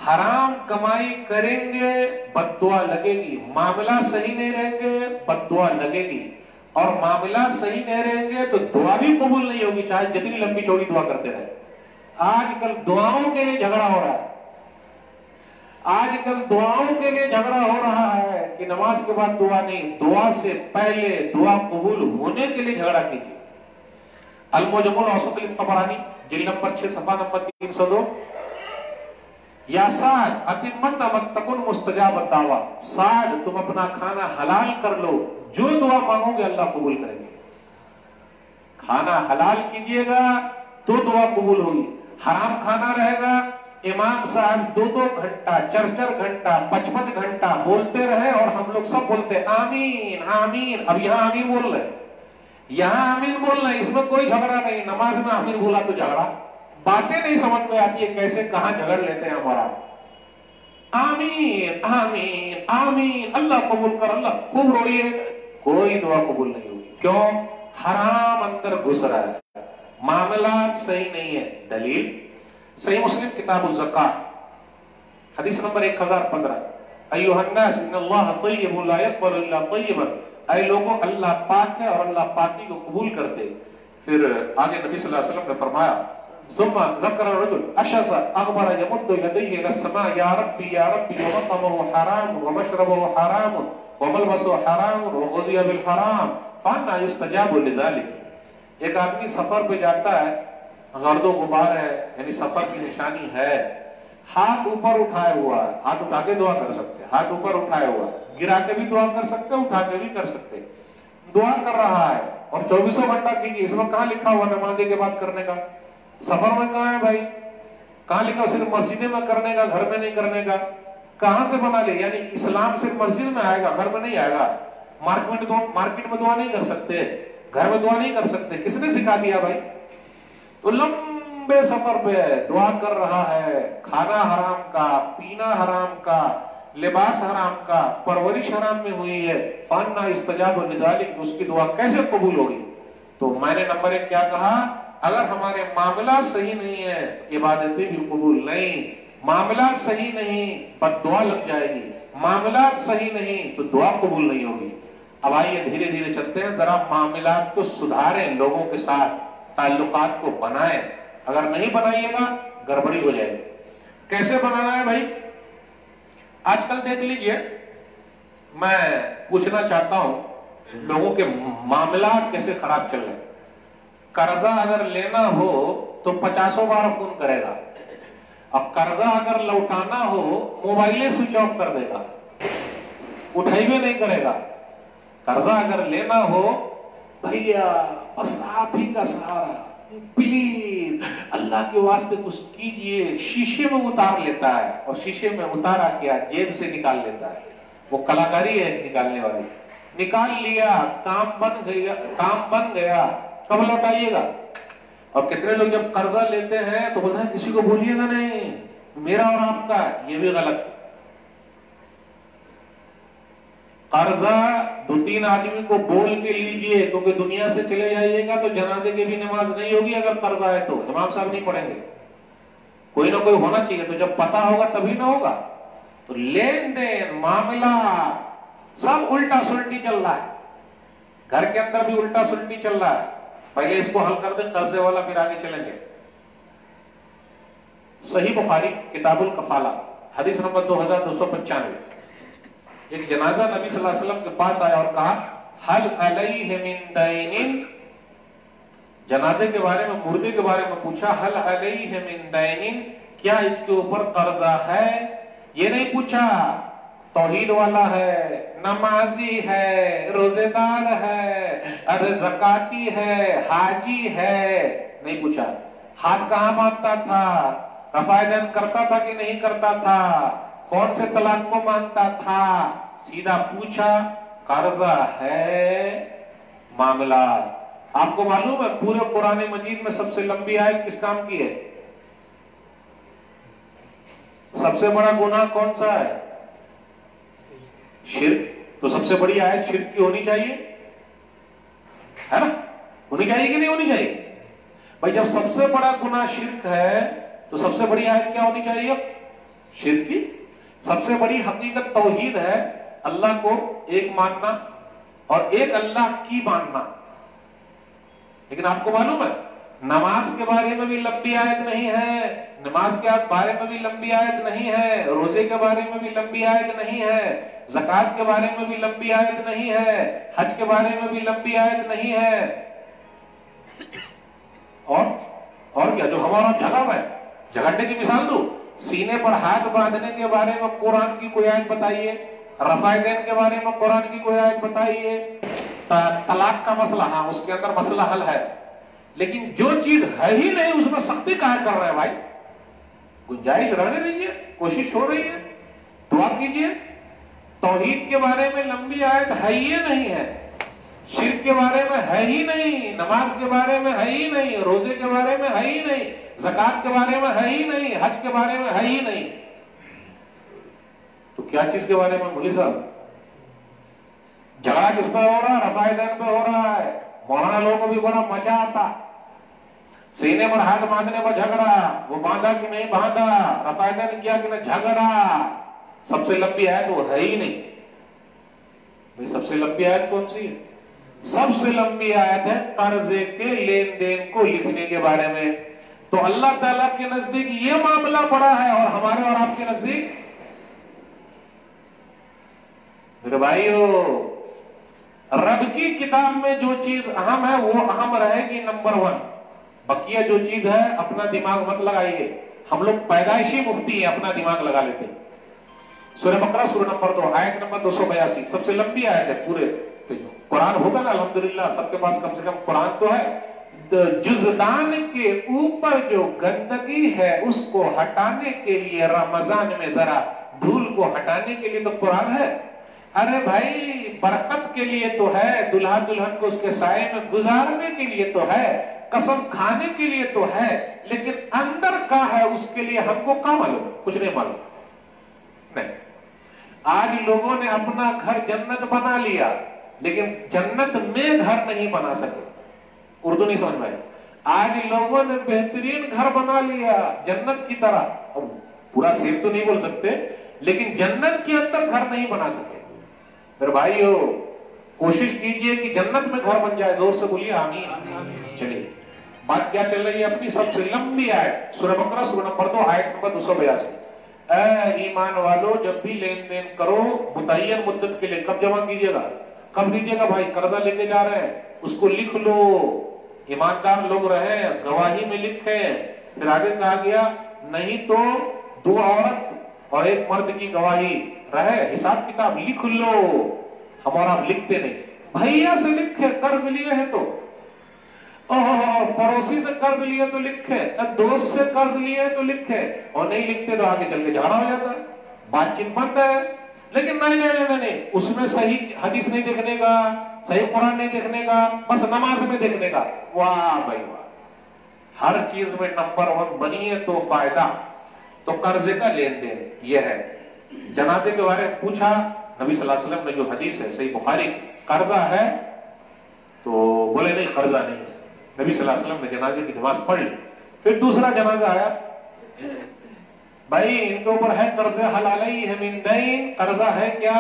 حرام کمائی کریں گے بد دعا لگے گی، معاملہ صحیح نہیں رہیں گے بد دعا لگے گی، اور معاملہ صحیح نہیں رہیں گے تو دعا بھی قبول نہیں ہوگی، چاہے جتنی لمبی چوڑی دعا کرتے رہے۔ آج کل دعاؤں کے لیے جھگڑا ہو رہا ہے، آج کل دعاؤں کے لیے جھگڑا ہو رہا ہے کہ نماز کے بعد دعا نہیں، دعا سے پہلے دعا قبول ہونے کے لیے جھگڑا کیجیے۔ المعجم الاوسط للطبرانی جلد نمبر 6 صفحہ نمبر 302، یا سعد اتمن تکن مستجاب الدعویٰ، سعد تم اپنا کھانا حلال کر لو، جو دعا مانگو گے اللہ قبول کریں گے۔ کھانا حلال کیجئے گا تو دعا قبول ہوگی، حرام کھانا رہے گا، امام صاحب 2 گھنٹہ 4 گھنٹہ 55 گھنٹہ بولتے رہے اور ہم لوگ سب بولتے آمین آمین۔ اب یہاں آمین بول رہے، یہاں آمین بول رہے، اس میں کوئی جھگڑا نہیں، نماز میں آمین بولا تو جھگڑا، باتیں نہیں سمجھ میں آتی ہے کیسے کہاں جھگڑ لیتے ہیں ہمارا۔ آمین آمین آمین، اللہ قبول کر، اللہ خوب روئیے، کوئی دعا قبول نہیں ہوگی، کیوں؟ حرام اندر گھس رہا ہے، معاملات صحیح نہیں ہے۔ دلیل صحیح مسلم کتاب الزکاة حدیث نمبر 1015، ایھا الناس ان اللہ طیب لا یقبل الا طیبا، اے لوگوں اللہ پاک ہے اور اللہ پاکی کو قبول کرتے۔ پھر آگے نبی صلی اللہ علیہ وسلم نے فرمایا، ثم ذکر الرجل اشعث اغبر يمد يديه الى السماء یا ربی یا ربی ومطعمه حرام ومشربه حرام وملبسه حرام وغذي بالحرام فانا يستجاب لذلك۔ ایک آدمی سفر پہ جاتا ہے، غرد و غبار ہے، یعنی سفر کی نشانی ہے، ہاتھ اوپر اٹھائے ہوا ہے، ہاتھ اٹھا کے دعا کر سکتے، ہاتھ اوپر اٹھائے ہوا ہے، گرا کے بھی دعا کر سکتے، اٹھا کے بھی کر سکتے، دعا کر رہا ہے، اور 24 گھنٹہ کیجیے۔ اس میں کہاں لکھا ہوا نمازی کے بعد کرنے کا؟ سفر میں کہاں ہے بھائی؟ کہاں لکھا صرف مسجد میں کرنے کا، گھر میں نہیں کرنے کا؟ کہاں سے بنا لے؟ یعنی اسلام صرف مسجد میں آئے گا، گھر میں نہیں آئے گا۔ مارکیٹ میں دعا نہیں کر سکتے، گھر میں دعا نہیں کر سکتے، کس نے سکھا دیا بھائی؟ تو لمبے سفر پہ دعا کر رہا ہے، کھانا حرام کا، پینا حرام کا، لباس حرام کا، پرورش حرام میں ہوئی ہے، فانا یستجاب لذلک، اس کی دعا کیسے قبول ہوگی؟ تو میں نے نمبر 1 کیا کہا؟ اگر ہمارے معاملہ صحیح نہیں ہے عبادتیں بھی قبول نہیں، معاملہ صحیح نہیں بد دعا لگ جائے گی، معاملات صحیح نہیں تو دعا قبول نہیں ہوگی۔ اب آئیے دھیرے دھیرے چلتے ہیں، ذرا معاملات کو سدھاریں، لوگوں کے ساتھ تعلقات کو بنائیں، اگر نہیں بنائیے گا گڑبڑی ہو جائے گی۔ کیسے بنانا ہے بھائی؟ آج کل دیکھ لیجئے، میں پوچھنا چاہتا ہوں لوگوں کے معاملات کیسے خراب چل رہے ہیں۔ قرضہ اگر لینا ہو تو 50 بار فون کرے گا، اب قرضہ اگر لوٹانا ہو موبائلیں سوئچ آف کر دے گا، اٹھائی بھی نہیں کرے گا۔ قرضہ اگر لینا ہو، بھیا بس آپ ہی کا سہارا، پلیز اللہ کے واسطے کچھ کیجئے، شیشے میں اتار لیتا ہے، اور شیشے میں اتارا کیا، جیب سے نکال لیتا ہے، وہ کلاکاری ہے نکالنے والی، نکال لیا، کام بن گیا، کب لوٹائیے گا؟ اور کتنے لوگ جب قرضہ لیتے ہیں تو بولتے ہیں کسی کو بولیے گا نہیں، میرا اور آپ کا، یہ بھی غلط۔ قرضہ 2-3 آدمی کو بول کے لیجئے، کیونکہ دنیا سے چلے جائیے گا تو جنازے کی بھی نماز نہیں ہوگی، اگر قرضہ ہے تو امام صاحب نہیں پڑھیں گے، کوئی نہ کوئی ہونا چاہیے، تو جب پتہ ہوگا تبھی نہ ہوگا۔ تو لین دین معاملہ سب الٹا سلٹی چل رہا ہے، گھر کے اندر بھی الٹا سلٹی چل رہا ہے۔ پہلے اس کو حل کر دیں قرضے والا، پھر آگے چلیں گے۔ صحیح بخاری کتاب الکفالہ حدیث نمبر 2295، ایک جنازہ نبی صلی اللہ علیہ وسلم کے پاس آیا اور کہا حل علیہ من دین، جنازے کے بارے میں، مردے کے بارے میں پوچھا، حل علیہ من دین، کیا اس کے اوپر قرضہ ہے؟ یہ نہیں پوچھا توحید والا ہے، نمازی ہے، روزے دار ہے، ارے زکاتی ہے، حاجی ہے، نہیں پوچھا۔ ہاتھ کہاں باندھتا تھا، رفع دین کرتا تھا کہ نہیں کرتا تھا، کون سے طلاق کو مانتا تھا، سیدھا پوچھا قرضہ ہے۔ معاملات آپ کو معلوم ہے پورے قرآن مجید میں سب سے لمبی آیت کس کام کی ہے؟ سب سے بڑا گناہ کون سا ہے؟ شرک. تو سب سے بڑی آیت شرک کی ہونی چاہیے، ہے نا؟ ہونی چاہیے کہ نہیں ہونی چاہیے؟ بھائی جب سب سے بڑا گناہ شرک ہے تو سب سے بڑی آیت کیا ہونی چاہیے؟ شرک کی. سب سے بڑی حقیقت توحید ہے، اللہ کو ایک ماننا اور ایک اللہ کی ماننا. لیکن آپ کو معلوم ہے نماز کے بارے میں بھی لمبی آیت نہیں ہے، نماز کے بارے میں بھی لمبی آیت نہیں ہے، روزے کے بارے میں بھی لمبی آیت نہیں ہے، زکوٰۃ کے بارے میں بھی لمبی آیت نہیں ہے، حج کے بارے میں بھی لمبی آیت نہیں ہے. اور کیا جو ہمارا جھگڑ ہے، جھگڑنے کی مثال دوں، سینے پر ہاتھ باندھنے کے بارے میں قرآن کی کوئی آیت بتائیے، رفع دین کے بارے میں قرآن کی کوئی آیت بتائیے، طلاق کا مسئلہ ہاں اس کے اندر مسئلہ حل ہے، لیکن جو چیز ہے ہی نہیں اس میں سختی کہاں کر رہے ہیں بھائی؟ گنجائش رہنے دیجیے، کوشش ہو رہی ہے، دعا کیجیے. توحید کے بارے میں لمبی آیت ہے ہی نہیں ہے، شرک کے بارے میں ہے ہی نہیں، نماز کے بارے میں ہے ہی نہیں، روزے کے بارے میں ہے ہی نہیں، زکوٰۃ کے بارے میں ہے ہی نہیں، حج کے بارے میں ہے ہی نہیں. تو کیا چیز کے بارے میں مولوی صاحب؟ جھگڑا کس پہ ہو رہا ہے؟ رفع دین پہ ہو رہا ہے. مولانا لوگوں کو بھی بڑا مزہ آتا، سینے پر ہاتھ باندھنے پر جھگڑا، وہ باندھا کہ نہیں باندھا، رفع دین کیا کہ نہیں، جھگڑا. سب سے لمبی آیت وہ ہے ہی نہیں. بھائی سب سے لمبی آیت کون سی ہے؟ سب سے لمبی آیت ہے قرضے کے لین دین کو لکھنے کے بارے میں. تو اللہ تعالیٰ کے نزدیک یہ معاملہ بڑا ہے اور ہمارے اور آپ کے نزدیک؟ میرے بھائیو، رب کی کتاب میں جو چیز اہم ہے وہ اہم رہے گی نمبر 1. بقیہ جو چیز ہے اپنا دماغ مت لگائیے. ہم لوگ پیدائشی مفتی ہیں، اپنا دماغ لگا لیتے ہیں. سورہ بقرہ سورہ نمبر 2 آیت نمبر 282 سب سے لمبی آیت ہے پورے. قرآن ہوگا نا الحمدللہ سب کے پاس کم سے کم قرآن تو ہے. جزدان کے اوپر جو گندگی ہے اس کو ہٹانے کے لیے رمضان میں ذرا دھول کو ہٹانے کے لیے تو قرآن ہے. ارے بھائی برکت کے لیے تو ہے، دلہا دلہن کو اس کے سائے میں گزارنے کے لیے تو ہے، قسم کھانے کے لیے تو ہے، لیکن اندر کا ہے اس کے لیے ہم کو کیا معلوم؟ کچھ نہیں معلوم. نہیں، آج لوگوں نے اپنا گھر جنت بنا لیا لیکن جنت میں گھر نہیں بنا سکے. اردو نہیں سمجھ میں آئی. آج لوگوں نے بہترین گھر بنا لیا جنت کی طرح، پورا سیب تو نہیں بول سکتے لیکن جنت کے اندر گھر نہیں بنا سکے. میرے بھائیو کوشش کیجئے کہ جنت میں گھر بن جائے. زور سے بولیے آمین. چلیے بات کیا چل رہی ہے اپنی سب سے لمبی آیت سورہ بقرہ سورہ نمبر 2 آیت نمبر 282. اے ایمان والو جب بھی لین دین کرو متعین مدت کے لیے کب جمع کیجئے گا؟ کب لیجئے گا؟ بھائی قرضہ لے کے جا رہے ہیں اس کو لکھ لو، ایماندار لوگ رہے، گواہی میں لکھیں. پھر آگے کہا گیا نہیں تو 2 عورت اور 1 مرد کی گواہی رہے، حساب کتاب لکھ لو. ہمارا لکھتے نہیں. بھیا سے لکھے قرض لیے ہیں تو، پڑوسی سے قرض لیے تو لکھے، دوست سے قرض لیے تو لکھے، اور نہیں لکھتے تو آگے چل کے جھگڑا ہو جاتا ہے، بات چیت بند ہے. لیکن نہیں اس میں صحیح حدیث نہیں دیکھنے کا، صحیح قرآن نہیں دیکھنے کا، بس نماز میں دیکھنے کا. واہ بھائی واہ، ہر چیز میں نمبر 1 بنیے تو فائدہ. تو قرضے کا لین دین یہ ہے. جنازے کے بارے میں پوچھا، نبی صلی اللہ علیہ وسلم نے جو حدیث ہے صحیح بخاری، قرضہ ہے تو بولے نہیں قرضہ نہیں ہے. نبی صلی اللہ علیہ وسلم نے جنازے کی نماز پڑھ لی. پھر دوسرا جنازہ آیا، بھائی ان کے اوپر ہے قرض حل علیہ من دین، قرضہ ہے کیا؟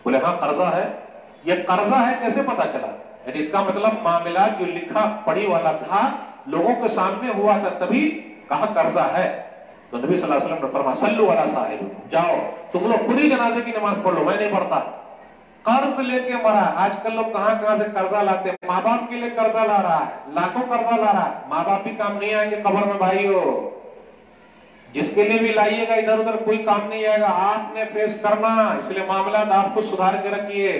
بولے ہاں قرضہ ہے. یہ قرضہ ہے کیسے پتا چلا؟ یعنی اس کا مطلب معاملات جو لکھا پڑھی والا تھا لوگوں کے سامنے ہوا تھا تبھی کہا قرضہ ہے. تو نبی صلی اللہ علیہ وسلم نے فرمایا صلو علی صاحب، جاؤ تم لوگ خود ہی جنازے کی نماز پڑھ لو، میں نہیں پڑھتا. قرض لے کے مرا. آج کل لوگ کہاں سے قرضہ لاتے ہیں. ماں باپ کے لیے قرضہ لا رہا ہے، لاکھوں قرضہ لا رہا ہے. ماں باپ بھی کام نہیں آئیں گے قبر میں بھائیو. جس کے لیے بھی لائیے گا ادھر ادھر کوئی کام نہیں آئے گا، آپ نے فیس کرنا. اس لیے معاملات آپ کو سدھار کے رکھیے.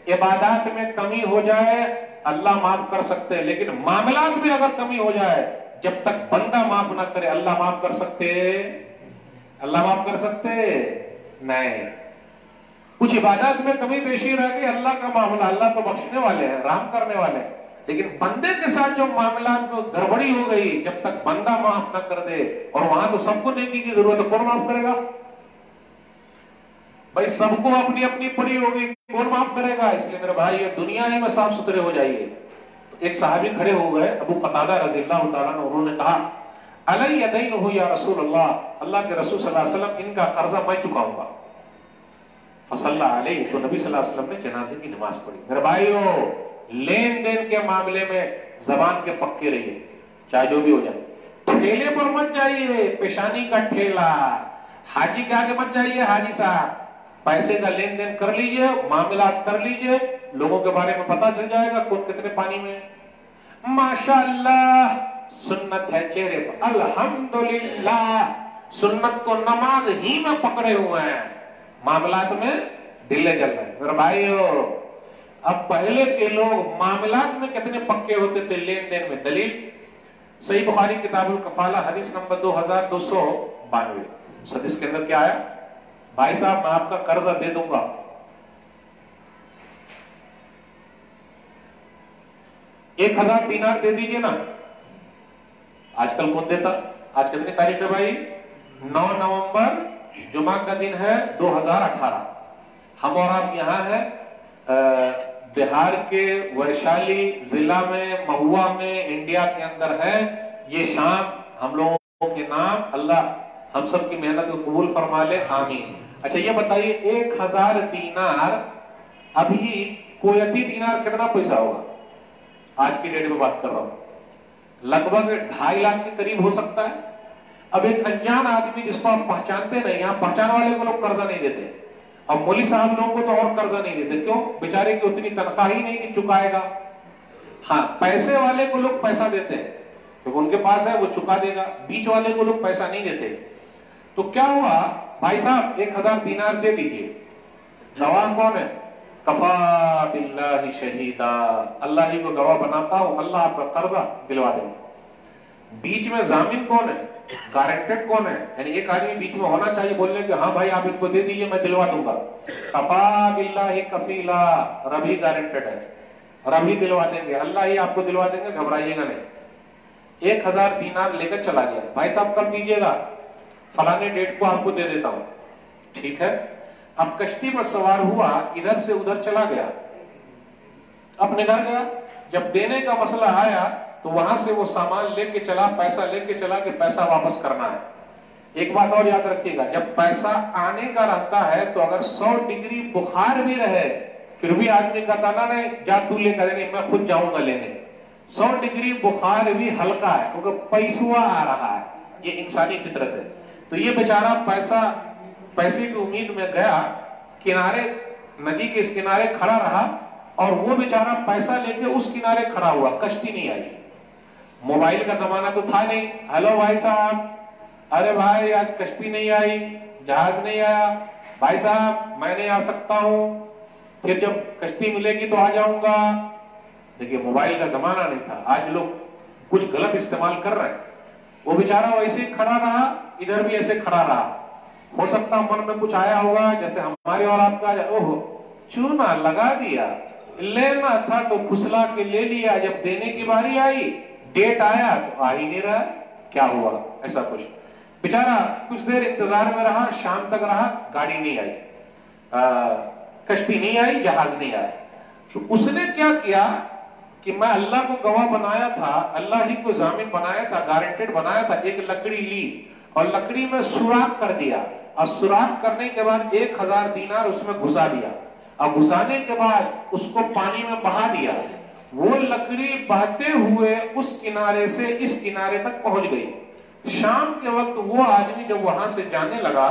عبادات میں کمی ہو جائے اللہ معاف کر سکتے ہیں، لیکن معاملات میں اگر کمی ہو جائے جب تک بندہ معاف نہ کرے اللہ معاف کر سکتے؟ اللہ معاف کر سکتے نہیں. کچھ عبادات میں کمی بیشی رہ گئی، اللہ کا معاملہ، اللہ تو بخشنے والے ہیں، رحم کرنے والے ہیں. لیکن بندے کے ساتھ جو معاملات میں گڑبڑی ہو گئی، جب تک بندہ معاف نہ کر دے، اور وہاں تو سب کو نیکی کی ضرورت ہے، کون معاف کرے گا بھائی؟ سب کو اپنی اپنی پڑی ہوگی، کون معاف کرے گا؟ اس لیے میرے بھائی دنیا ہی میں صاف ستھرے ہو جائیے۔ ایک صحابی کھڑے ہو گئے، ابو قتادہ رضی اللہ تعالیٰ عنہ، انہوں نے کہا علی دینہ یا رسول اللہ، اللہ کے رسول صلی اللہ علیہ وسلم ان کا قرضہ میں چکاؤں گا۔ فصلی علیہ، تو نبی صلی اللہ علیہ وسلم نے جنازے کی نماز پڑھی۔ میرے بھائیو، لین دین کے معاملے میں زبان کے پکے رہیے، چاہے جو بھی ہو جائے۔ ٹھیلے پر مت جائیے، پیشانی کا ٹھیلا، حاجی کے آگے مت جائیے، حاجی صاحب پیسے کا لین دین کر لیجئے، معاملات کر لیجئے، لوگوں کے بارے میں پتا چل جائے گا کون کتنے پانی میں ہے۔ ماشاءاللہ سنت ہے چہرے پر، الحمدللہ سنت کو نماز ہی میں پکڑے ہوئے ہیں، معاملات میں ڈھیلے چل رہے ہیں۔ میرے بھائیو، اب پہلے کے لوگ معاملات میں کتنے پکے ہوتے تھے، لین دین میں۔ دلیل صحیح بخاری کتاب الکفالہ حدیث نمبر 2292، اس حدیث کے اندر کیا ہے؟ بھائی صاحب میں آپ کا قرضہ دے دوں گا، 1000 دینار دے دیجئے نا۔ آج کل کون دیتا؟ آج کتنی تاریخ ہے بھائی؟ 9 نومبر، جمعہ کا دن ہے 2018۔ ہم اور آپ یہاں ہیں بہار کے ویشالی ضلع میں، مہوا میں، انڈیا کے اندر ہے۔ یہ شام ہم لوگوں کے نام، اللہ ہم سب کی محنت کو قبول فرما لے، آمین۔ اچھا یہ بتائیے 1000 دینار، ابھی کویتی دینار کتنا پیسہ ہوگا؟ آج کی ڈیٹ میں بات کر رہا ہوں، لگ بھگ 2.5 لاکھ کے قریب ہو سکتا ہے۔ اب ایک انجان آدمی جس کو آپ پہچانتے نہیں، یہاں پہچان والے کو لوگ قرضہ نہیں دیتے، اب مولوی صاحب لوگوں کو تو اور قرضہ نہیں دیتے، کیوں؟ بیچارے کی اتنی تنخواہ ہی نہیں کہ چکائے گا۔ ہاں پیسے والے کو لوگ پیسہ دیتے ہیں کیونکہ ان کے پاس ہے، وہ چکا دے گا۔ بیچ والے کو لوگ پیسہ نہیں دیتے۔ تو کیا ہوا؟ بھائی صاحب 1000 دینار دے دیجئے، گواہ کون ہے؟ کفا باللہ شہیدا، اللہ ہی کو گواہ بناتا ہوں، اللہ آپ کا قرضہ دلوا دیں گے۔ بیچ میں ضامن کون ہے؟ گارنٹڈ کون ہے؟ یعنی ایک آدمی بیچ میں ہونا چاہیے، بولنے کہ ہاں بھائی آپ ان کو دے دیجئے میں دلوا دوں گا۔ کفا باللہ کفیلا، رب ہی گارنٹڈ ہے، رب ہی دلوا دیں گے، اللہ ہی آپ کو دلوا دیں گے، گھبرائیے گا نہیں۔ 1000 دینار لے کر چلا گیا، بھائی صاحب کب دیجئے گا؟ فلانے ڈیٹ کو آپ کو دے دیتا ہوں، ٹھیک ہے۔ اب کشتی پر سوار ہوا، ادھر سے ادھر چلا گیا، اپنے گھر گیا۔ جب دینے کا مسئلہ آیا تو وہاں سے وہ سامان لے کے چلا، پیسہ لے کے چلا کہ پیسہ واپس کرنا ہے۔ ایک بات اور یاد رکھیے گا، جب پیسہ آنے کا رہتا ہے تو اگر 100 ڈگری بخار بھی رہے پھر بھی آدمی کہتا نا نہیں جا تو لے کر، میں خود جاؤں گا لینے۔ 100 ڈگری بخار بھی ہلکا ہے کیونکہ پیسہ آ رہا ہے، یہ انسانی فطرت ہے۔ تو یہ بیچارہ پیسے کی امید میں گیا، کنارے ندی کے اس کنارے کھڑا رہا، اور وہ بیچارہ پیسہ لے کے اس کنارے کھڑا ہوا، کشتی نہیں آئی۔ موبائل کا زمانہ تو تھا نہیں، ہیلو بھائی صاحب، ارے بھائی آج کشتی نہیں آئی، جہاز نہیں آیا، بھائی صاحب میں نہیں آ سکتا ہوں، پھر جب کشتی ملے گی تو آ جاؤں گا۔ دیکھیے موبائل کا زمانہ نہیں تھا، آج لوگ کچھ غلط استعمال کر رہے ہیں۔ وہ بیچارہ ویسے ہی کھڑا رہا، ادھر بھی ایسے کھڑا رہا۔ ہو سکتا من میں کچھ آیا ہوگا جیسے ہمارے اور آپ کا، اوہ چونا لگا دیا، لینا تھا تو پھسلا کے لے لیا، جب دینے کی باری آئی ڈیٹ آیا تو آ ہی نہیں رہا، کیا ہوا؟ ایسا کچھ بیچارہ کچھ دیر انتظار میں رہا، شام تک رہا، گاڑی نہیں آئی، کشتی نہیں آئی، جہاز نہیں آیا۔ تو اس نے کیا کیا کہ میں اللہ کو گواہ بنایا تھا، اللہ ہی کو ضامن بنایا تھا، گارنٹڈ بنایا تھا، ایک لکڑی لی اور لکڑی میں سوراخ کر دیا، اور سوراخ کرنے کے بعد 1000 دینار اس میں گھسا دیا، اور گھسانے کے بعد اس کو پانی میں بہا دیا۔ وہ لکڑی بہتے ہوئے اس کنارے سے اس کنارے تک پہنچ گئی۔ شام کے وقت وہ آدمی جب وہاں سے جانے لگا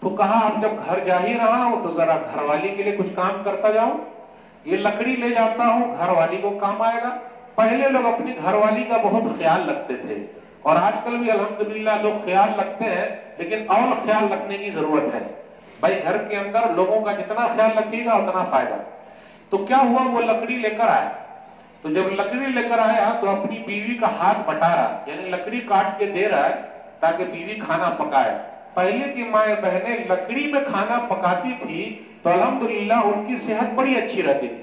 تو کہا اب جب گھر جا ہی رہا ہوں تو ذرا گھر والی کے لیے کچھ کام کرتا جاؤں، یہ لکڑی لے جاتا ہوں، گھر والی کو کام آئے گا۔ پہلے لوگ اپنی گھر والی کا بہت خیال رکھتے تھے، اور آج کل بھی الحمدللہ لوگ خیال رکھتے ہیں، لیکن اور خیال رکھنے کی ضرورت ہے۔ بھائی گھر کے اندر لوگوں کا جتنا خیال رکھیے گا اتنا فائدہ۔ تو کیا ہوا، وہ لکڑی لے کر آیا، تو جب لکڑی لے کر آیا تو اپنی بیوی کا ہاتھ بٹا رہا، یعنی لکڑی کاٹ کے دے رہا ہے تاکہ بیوی کھانا پکائے۔ پہلے کی مائیں بہنیں لکڑی میں کھانا پکاتی تھی تو الحمدللہ ان کی صحت بڑی اچھی رہتی تھی۔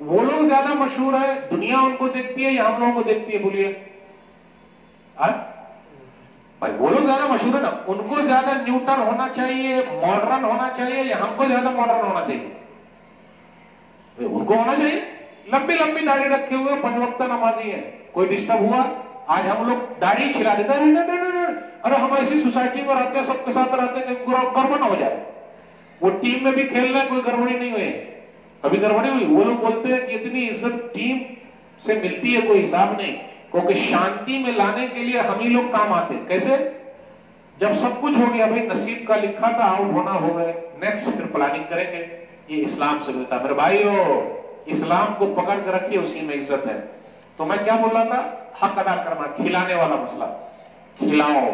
وہ لوگ زیادہ مشہور ہے، دنیا ان کو دیکھتی ہے یا ہم لوگوں کو دیکھتی ہے؟ بولیے بھائی، وہ لوگ زیادہ مشہور ہے نا، ان کو زیادہ نیوٹرل ہونا چاہیے، ماڈرن ہونا چاہیے، یا ہم کو زیادہ ماڈرن ہونا چاہیے؟ ان کو ہونا چاہیے لمبی لمبی داڑھی رکھے ہوئے، 5 وقت نمازی ہے، کوئی ڈسٹرب ہوا؟ آج ہم لوگ داڑھی چھلا دیتے ہیں، ارے ہم ایسی سوسائٹی میں رہتے ہیں، سب کے ساتھ رہتے ہیں کہ گڑبڑ نہ ہو جائے، وہ ٹیم میں بھی کھیل رہے، کوئی گڑبڑی نہیں ہوئی، کبھی گڑبڑی ہوئی؟ وہ لوگ بولتے ہیں کہ اتنی عزت ٹیم سے ملتی ہے، کوئی حساب نہیں، کیونکہ شانتی میں لانے کے لیے ہم ہی لوگ کام آتے ہیں۔ کیسے؟ جب سب کچھ ہو گیا، بھائی نصیب کا لکھا تھا، آؤٹ ہونا ہو گئے، نیکسٹ پھر پلاننگ کریں گے۔ یہ اسلام سے ملتا ہے میرے بھائیو، اسلام کو پکڑ کے رکھیے، اسی میں عزت ہے۔ تو میں کیا بول رہا تھا؟ حق ادا کرنا، کھلانے والا مسئلہ، کھلاؤ،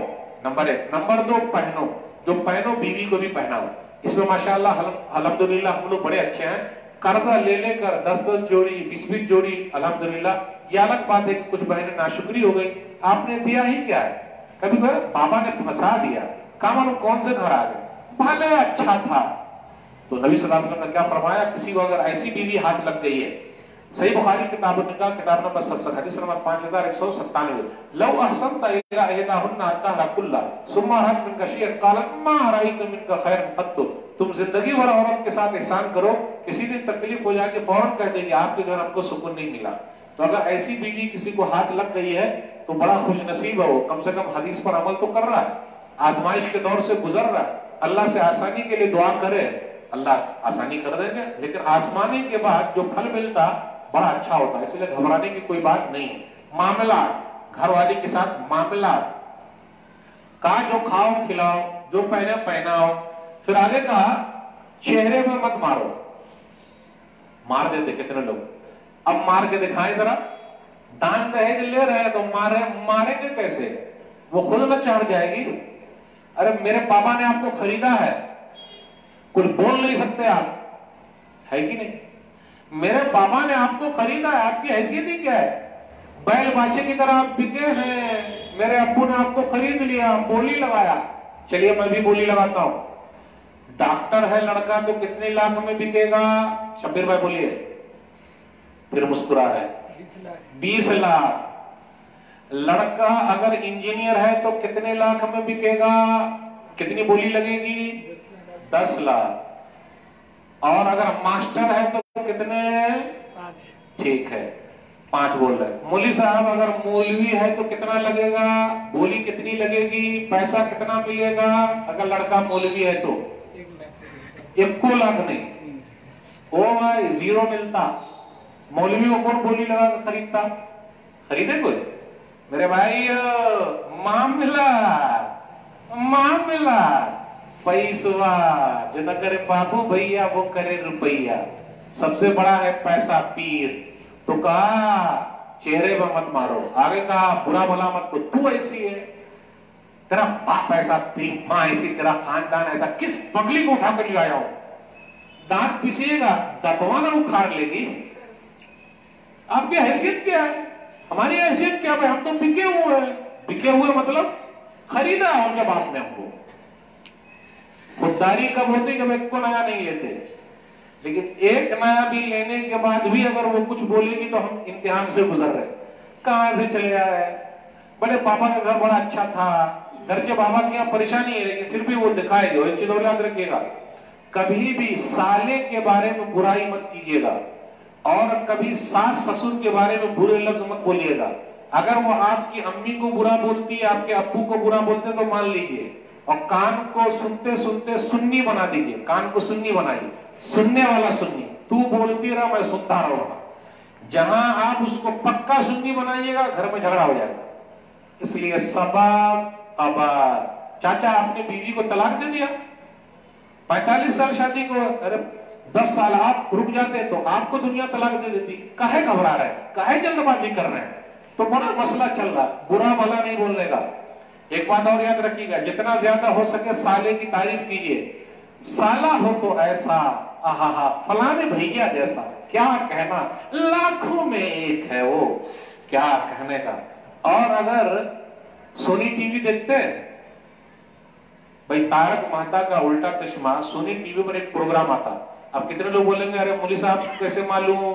نمبر 1۔ نمبر 2، پہنو، جو پہنو بیوی کو بھی پہناؤ۔ اس میں ماشاءاللہ الحمدللہ ہم لوگ بڑے اچھے ہیں، قرضہ لے لے کر 10 جوڑی 20 جوڑی، الحمدللہ۔ یہ الگ بات ہے کہ کچھ بہنیں ناشکری ہو گئی، آپ نے دیا ہی کیا ہے؟ کبھی کبھی بابا نے پھنسا دیا، کہاں معلوم کون سے گھر آ گئے، بھلے اچھا تھا۔ تو نبی صلی اللہ علیہ وسلم نے کیا فرمایا؟ کسی کو اگر ایسی بیوی ہاتھ لگ گئی ہے، صحیح بخاری کتاب النکاح کتاب نمبر 67 حدیث نمبر 5197، لو احسنت الى احداهن الدهر كله ثم رأت منك شيئا قالت ما رأيت منك خيرا قط، تم زندگی بھر عورت کے ساتھ احسان کرو، کسی دن تکلیف ہو جائے کہ فوراً کہہ دے گی آپ کے گھر ہم کو سکون نہیں ملا۔ تو اگر ایسی بیوی کسی کو ہاتھ لگ گئی ہے تو بڑا خوش نصیب ہے، وہ کم سے کم حدیث پر عمل تو کر رہا ہے، آزمائش کے دور سے گزر رہا ہے، اللہ سے آسانی کے لیے دعا کرے، اللہ آسانی کر دیں گے، لیکن آسمانی کے بعد جو پھل ملتا بڑا اچھا ہوتا ہے، اس لیے گھبرانے کی کوئی بات نہیں ہے۔ معاملات، گھر والی کے ساتھ معاملات کا، جو کھاؤ کھلاؤ، جو پہنے پہناؤ۔ پھر آگے کہا چہرے میں مت مارو، مار دیتے کتنے لوگ، اب مار کے دکھائیں ذرا، دان دہیج لے رہے ہیں تو ماریں گے کیسے؟ وہ خود نہ چڑھ جائے گی، ارے میرے پاپا نے آپ کو خریدا ہے، کچھ بول نہیں سکتے آپ، ہے کہ نہیں؟ میرے بابا نے آپ کو خریدا ہے، آپ کی حیثیت ہی کیا ہے؟ بیل باچے کی طرح آپ بکے ہیں، میرے ابو نے آپ کو خرید لیا، بولی لگایا، چلیے میں بھی بولی لگاتا ہوں، ڈاکٹر ہے لڑکا تو کتنے لاکھ میں بکے گا؟ شبیر بھائی بولیے، پھر مسکرا رہے، 20 لاکھ۔ لڑکا اگر انجینئر ہے تو کتنے لاکھ میں بکے گا؟ کتنی بولی لگے گی؟ 10 لاکھ۔ اور اگر ماسٹر ہے تو کتنے؟ 5۔ ٹھیک ہے، 5 بول رہے۔ مولوی صاحب اگر مولوی ہے تو کتنا لگے گا؟ بولی کتنی لگے گی؟ پیسہ کتنا ملے گا اگر لڑکا مولوی ہے تو؟ 1 لاکھ نہیں، او بھائی 0 ملتا۔ مولوی کو کون بولی لگا کر خریدتا؟ خریدے کوئی؟ میرے بھائی معاملہ پیسوا، جو نہ کرے بابو بھیا وہ کرے روپیہ، سب سے بڑا ہے پیسہ پیر۔ تو کہا چہرے پر مت مارو، آگے کہا برا بھلا مت کو، تو ایسی ہے، تیرا باپ ایسا، تیری ماں ایسی، تیرا خاندان ایسا، کس بگلی کو اٹھا کر لے آیا ہوں؟ دانت پیسیے گا، دتوانا اکھاڑ لے گی۔ آپ کی حیثیت کیا ہے؟ ہماری حیثیت کیا ہے؟ ہم تو بکے ہوئے ہیں۔ بکے ہوئے مطلب خریدا ہے ان کے باپ نے ہم کو۔ خودداری کب ہوتی؟ جب 1 کو نیا نہیں لیتے، لیکن 1 نیا بھی لینے کے بعد بھی اگر وہ کچھ بولے گی تو ہم امتحان سے گزر رہے، کہاں سے چلے آئے، بڑے پاپا کا گھر بڑا اچھا تھا، گرچہ بابا کی یہاں پریشانی ہے لیکن پھر بھی وہ دکھائے گا۔ ایک چیز اور یاد رکھیے گا، کبھی بھی سالے کے بارے میں برائی مت کیجیے گا، اور کبھی ساس سسر کے بارے میں برے لفظ مت بولیے گا۔ اگر وہ آپ کی امی کو برا بولتی ہے، آپ کے ابو کو برا بولتے تو مان لیجئے، اور کان کو سنتے سنتے سنی بنا دیجئے، کان کو سنی بنائیے، سننے والا سنی، تو بولتی رہا میں سنتا رہوں گا۔ جہاں آپ اس کو پکا سنی بنائیے گا گھر میں جھگڑا ہو جائے گا۔ اس لیے سبب قبر، چاچا آپ نے بیوی کو طلاق دے دیا، 45 سال شادی کو، ارے 10 سال آپ رک جاتے تو آپ کو دنیا طلاق دے دیتی، کاہے گھبرا رہے ہیں، کاہے جلد بازی کر رہے ہیں؟ تو بڑا مسئلہ چل رہا، برا بھلا نہیں بولنے کا۔ ایک بات اور یاد رکھیے گا، جتنا زیادہ ہو سکے سالے کی تعریف کیجیے، سالہ ہو تو ایسا، آہا فلانے بھیا جیسا، کیا کہنا، لاکھوں میں ایک ہے وہ، کیا کہنے کا۔ اور اگر سونی ٹی وی دیکھتے ہیں بھائی، تارک مہتا کا الٹا چشمہ، سونی ٹی وی پر ایک پروگرام آتا، اب کتنے لوگ بولیں گے ارے مولوی صاحب کیسے معلوم؟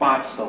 500।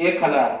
1000।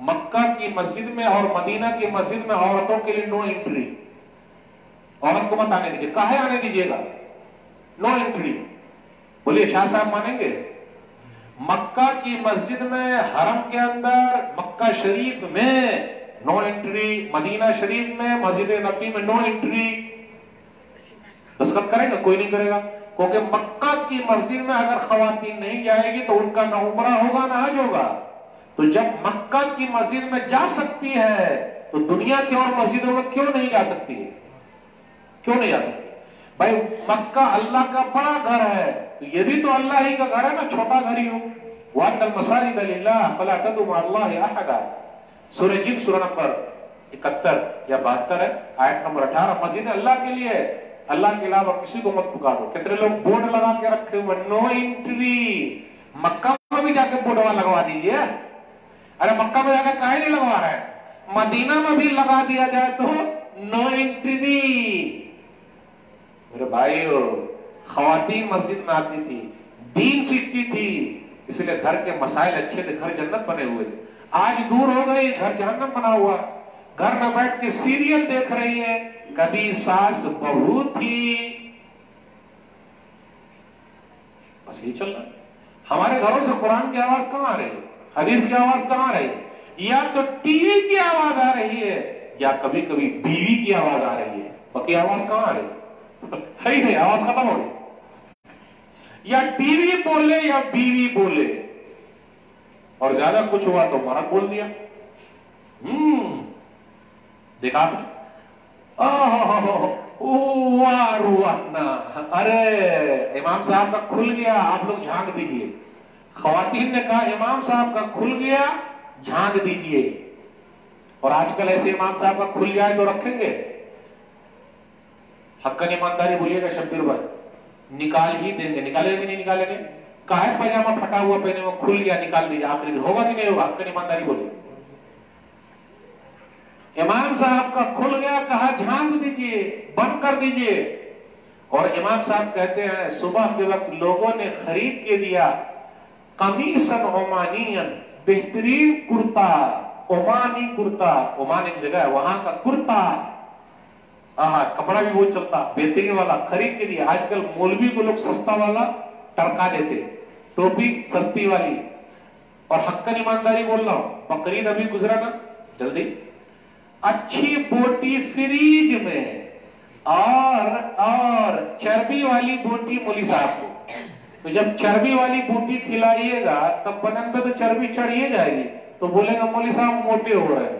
مکہ کی مسجد میں اور مدینہ کی مسجد میں عورتوں کے لیے نو انٹری، عورت کو مت آنے دیجیے. کاہے آنے دیجیے گا؟ No entry. بولیے شاہ صاحب مانیں گے؟ مکہ کی مسجد میں، حرم کے اندر، مکہ شریف میں نو انٹری، مدینہ شریف میں، مسجد نبی میں نو انٹری. دستخط کریں گے؟ کوئی نہیں کرے گا، کیونکہ مکہ کی مسجد میں اگر خواتین نہیں جائے گی تو ان کا نہ عمرہ ہوگا نہ حج ہوگا. تو جب مکہ کی مسجد میں جا سکتی ہے تو دنیا کی اور مسجدوں میں کیوں نہیں جا سکتی ہے؟ کیوں نہیں جا سکتی؟ بھائی مکہ اللہ کا بڑا گھر ہے، تو یہ بھی تو اللہ ہی کا گھر ہے نا، چھوٹا گھر ہی ہو. وَأَنَّ الْمَسَاجِدَ لِلَّهِ فَلَا تَدْعُوا مَعَ اللَّهِ أَحَدًا. سورہ جن سورہ نمبر 71 یا 72 ہے، آیت نمبر 18. مسجد اللہ کے لیے ہے، اللہ کے علاوہ کسی کو مت پکارو. کتنے لوگ بورڈ لگا کے رکھے ہوئے نو انٹری. مکہ میں بھی جا کے بورڈ لگوا دیجیے. ارے مکہ میں جا کے کاہے نہیں لگوا رہے ہیں؟ مدینہ میں بھی لگا دیا جائے تو نو انٹری. میرے بھائیو، خواتین مسجد میں آتی تھی، دین سیکھتی تھی، اس لیے گھر کے مسائل اچھے تھے، گھر جنت بنے ہوئے. آج دور ہو گئی، گھر جہنم بنا ہوا. گھر میں بیٹھ کے سیریل دیکھ رہی ہے. کبھی ساس بہو تھی، بس یہ چل رہا ہے. ہمارے گھروں سے قرآن کی آواز کہاں آ رہی ہے؟ حدیث کی آواز کہاں آ رہی ہے؟ یا تو ٹی وی کی آواز آ رہی ہے، یا کبھی کبھی بیوی کی آواز آ رہی ہے. باقی آواز کہاں آ رہی ہے؟ ہے ہی نہیں، آواز ختم ہو گئی. یا ٹی وی بولے یا بیوی بولے، اور زیادہ کچھ ہوا تو مرد بول دیا. دیکھا آپ نے؟ ارے امام صاحب کا کھل گیا، آپ لوگ جھانک دیجئے. خواتین نے کہا امام صاحب کا کھل گیا، جھانک دیجئے. اور آج کل ایسے امام صاحب کا کھل جائے تو رکھیں گے؟ حقاً ایمانداری بولیے گا شبیر بھائی، نکال ہی دیں گے. نکالیں گے نہیں نکالیں گے؟ کاہے پاجامہ پھٹا ہوا پہنے میں کھل گیا نکال دیجیے، آخری دن ہوگا کہ نہیں ہوگا؟ حقاً ایمانداری بولیے. امام صاحب کا کھل گیا، کہا جھانک دیجئے، بند کر دیجئے. اور امام صاحب کہتے ہیں صبح کے وقت لوگوں نے خرید کے دیا قمیصاً عمانیاً، بہترین کرتا، عمانی کرتا، عمان ایک جگہ ہے وہاں کا کرتا، کپڑا بھی وہ چلتا بہترین والا، خرید کے دیا. آج کل مولوی کو لوگ سستا والا ٹرکا دیتے، ٹوپی سستی والی. اور حقاً ایمانداری بول رہا ہوں، بقرعید ابھی گزرا نا، جلدی اچھی بوٹی فریج میں، اور چربی والی بوٹی مولی صاحب کو. تو جب چربی والی بوٹی کھلائیے گا تب بدن پہ تو چربی چڑھیے جائے گی، تو بولیں گے مولی صاحب موٹے ہو رہے ہیں.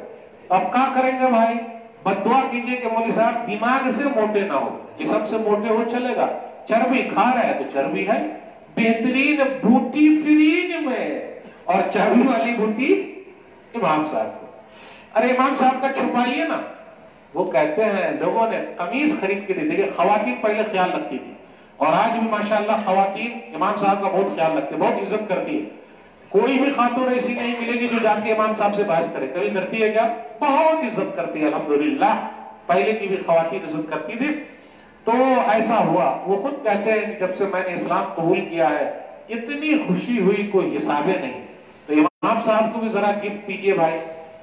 اب کیا کریں گے بھائی؟ بد دعا کیجئے کہ مولی صاحب دماغ سے موٹے نہ ہو، جسم سے موٹے ہو چلے گا. چربی کھا رہا ہے تو چربی ہے، بہترین بوٹی فریج میں، اور چربی والی بوٹی امام صاحب کو. ارے امام صاحب کا چھپائیے نا. وہ کہتے ہیں لوگوں نے قمیص خرید کے دی. دیکھیں خواتین پہلے خیال رکھتی تھی، اور آج بھی ماشاءاللہ خواتین امام صاحب کا بہت خیال رکھتے، بہت عزت کرتی ہے. کوئی بھی خاتون ایسی نہیں ملے گی جو جا کے امام صاحب سے بحث کرے. کبھی کرتی ہے کیا؟ بہت عزت کرتی ہے الحمدللہ. پہلے کی بھی خواتین عزت کرتی تھی. تو ایسا ہوا، وہ خود کہتے ہیں کہ جب سے میں نے اسلام قبول کیا ہے اتنی خوشی ہوئی کوئی حساب نہیں. تو امام صاحب کو بھی ذرا گفٹ دیجیے بھائی.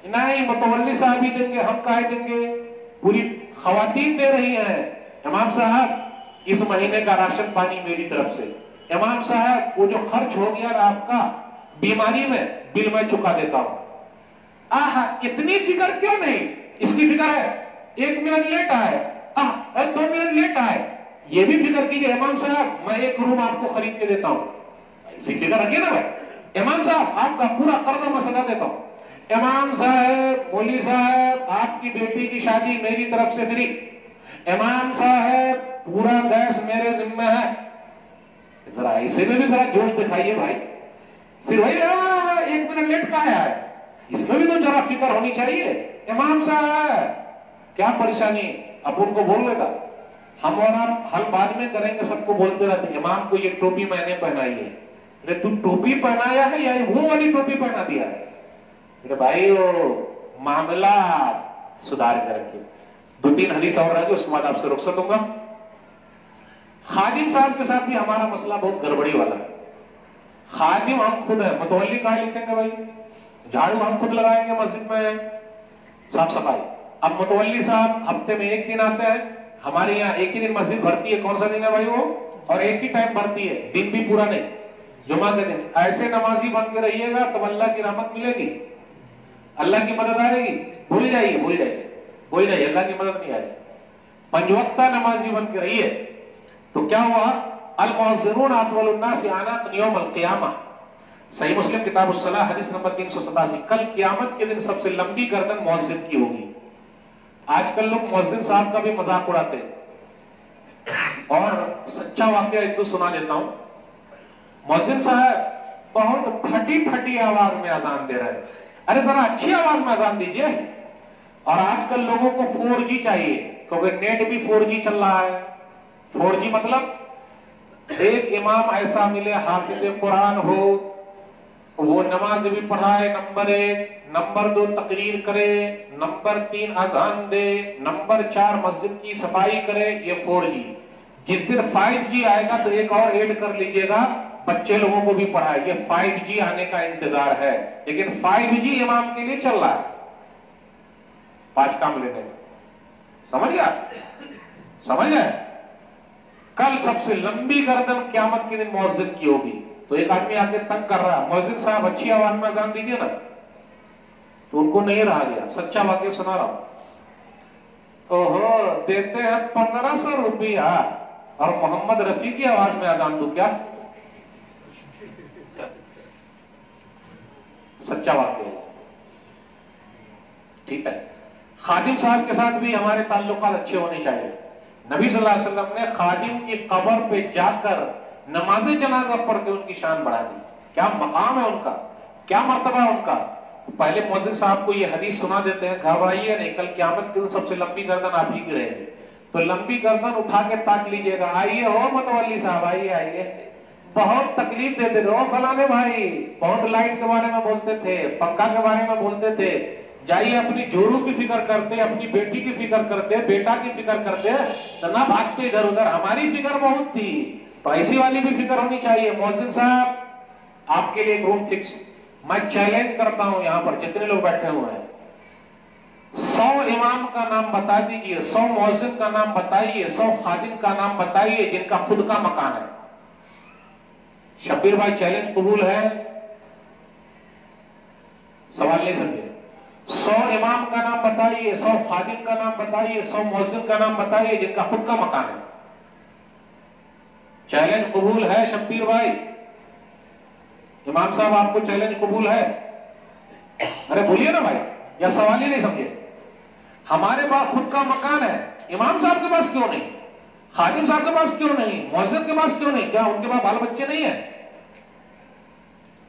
نہیں متولی صاحب ہی دیں گے، ہم کہے دیں گے؟ پوری خواتین دے رہی ہیں. امام صاحب اس مہینے کا راشن پانی میری طرف سے. امام صاحب وہ جو خرچ ہو گیا آپ کا بیماری میں، بل میں چکا دیتا ہوں. اتنی فکر کیوں نہیں؟ اس کی فکر ہے 1 منٹ لیٹ آئے، 2 منٹ لیٹ آئے، یہ بھی فکر کیجئے امام صاحب میں 1 روم آپ کو خرید کے دیتا ہوں. اسی فکر رکھیے نا بھائی. امام صاحب آپ کا پورا قرضہ میں سدا دیتا ہوں. امام صاحب، مولی صاحب آپ کی بیٹی کی شادی میری طرف سے فری. امام صاحب پورا گیس میرے ذمہ ہے. ذرا ایسے میں بھی ذرا جوش دکھائیے بھائی. صرف بھائی 1 منٹ لیٹ کا ہے، اس میں بھی تو ذرا فکر ہونی چاہیے. امام صاحب کیا پریشانی؟ اب ان کو بول لے گا، ہم اور آپ حل بعد میں کریں گے. سب کو بولتے رہتے امام کو یہ ٹوپی میں نے پہنائی ہے. ارے تو ٹوپی پہنایا ہے یا وہ والی ٹوپی پہنا دیا ہے؟ میرے بھائی معاملہ سدھار کر رکھیے. 2-3 حدیث اور رہ گئے، اس کے بعد آپ سے رخصت ہوں گا. خادم صاحب کے ساتھ بھی ہمارا مسئلہ بہت گڑبڑی والا ہے. خادم ہم خود ہیں، متولی کہاں لکھیں گے بھائی؟ جھاڑو ہم خود لگائیں گے مسجد میں صاف صفائی. اب متولی صاحب ہفتے میں ایک دن آتے ہیں, ہمارے یہاں ایک ہی دن مسجد بھرتی ہے, کون سا دن ہے بھائی وہ, اور ایک ہی ٹائم بھرتی ہے, دن بھی پورا نہیں, جمعہ کے دن. ایسے نمازی بن کے رہیے گا تو اللہ کی رحمت ملے گی, اللہ کی مدد آئے گی. بھول جائیے اللہ کی مدد نہیں آئے گی. 5 وقتہ نمازی بن کے رہیے. تو کیا ہوا, المؤذنون اطول الناس عناقا یوم القیامہ, صحیح مسلم کتاب الصلاۃ حدیث نمبر 387. کل قیامت کے دن سب سے لمبی گردن مؤذن کی ہوگی. آج کل لوگ مؤذن صاحب کا بھی مذاق اڑاتے ہیں, اور سچا واقعہ ایک دو سنا دیتا ہوں. مؤذن صاحب بہت پھٹی آواز میں اذان دے رہے ہیں. ارے ذرا اچھی آواز میں اذان دیجئے. اور آج کل لوگوں کو 4G چاہیے, کیونکہ نیٹ بھی 4G چل رہا ہے. 4G مطلب ایک امام ایسا ملے حافظ قرآن ہو, وہ نماز بھی پڑھائے, نمبر 1, نمبر 2 تقریر کرے, نمبر 3 اذان دے, نمبر 4 مسجد کی صفائی کرے. یہ 4G. جس دن 5G آئے گا تو ایک اور ایڈ کر لیجئے گا, بچے لوگوں کو بھی پڑھائے. یہ 5G آنے کا انتظار ہے, لیکن 5G امام کے لیے چل رہا ہے 5 کام لینے میں. سمجھ گیا. کل سب سے لمبی گردن قیامت کے دن مؤذن کی ہوگی. تو ایک آدمی آ کے تنگ کر رہا, مؤذن صاحب اچھی آواز میں اذان دیجئے نا. تو ان کو نہیں رہا گیا, سچا واقعہ سنا رہا ہوں. اوہو, دیتے ہیں 1500 روپیہ اور محمد رفیع کی آواز میں اذان دوں کیا؟ سچا واقعہ ہے. ٹھیک ہے. خادم صاحب کے ساتھ بھی ہمارے تعلقات اچھے ہونے چاہیے. نبی صلی اللہ علیہ وسلم نے خادم کی قبر پہ جا کر نماز جنازہ پڑھ کے ان کی شان بڑھا دی. کیا مقام ہے ان کا, کیا مرتبہ ہے ان کا. پہلے مؤذن صاحب کو یہ حدیث سنا دیتے ہیں, گھبرائیے نہیں, کل قیامت کے دن سب سے لمبی گردن آپ ہی کی رہے گی. تو لمبی گردن اٹھا کے تاک لیجئے گا. آئیے ہو متولی صاحب, آئیے. بہت تکلیف دیتے تھے, فلانے بھائی بہت لائٹ کے بارے میں بولتے تھے, پنکھا کے بارے میں بولتے تھے. جائیے اپنی جورو کی فکر کرتے, اپنی بیٹی کی فکر کرتے, بیٹا کی فکر کرتے, نہ بھاگتے ادھر ادھر. ہماری فکر بہت تھی, تو ایسی والی بھی فکر ہونی چاہیے. مؤذن صاحب آپ کے لیے ایک روم فکس. میں چیلنج کرتا ہوں یہاں پر جتنے لوگ بیٹھے ہوئے ہیں, 100 امام کا نام بتا دیجئے, 100 مؤذن کا نام بتائیے, 100 خادم کا نام بتائیے جن کا خود کا مکان ہے. شبیر بھائی چیلنج قبول ہے؟ سوال نہیں سمجھے. 100 امام کا نام بتائیے, 100 خادم کا نام بتائیے, 100 مؤذن کا نام بتائیے جن کا خود کا مکان ہے. چیلنج قبول ہے شبیر بھائی؟ امام صاحب آپ کو چیلنج قبول ہے؟ ارے بولیے نا بھائی, یا سوال ہی نہیں سمجھے. ہمارے پاس خود کا مکان ہے, امام صاحب کے پاس کیوں نہیں, خادم صاحب کے پاس کیوں نہیں, مؤذن کے پاس کیوں نہیں؟ کیا ان کے پاس بال بچے نہیں ہیں؟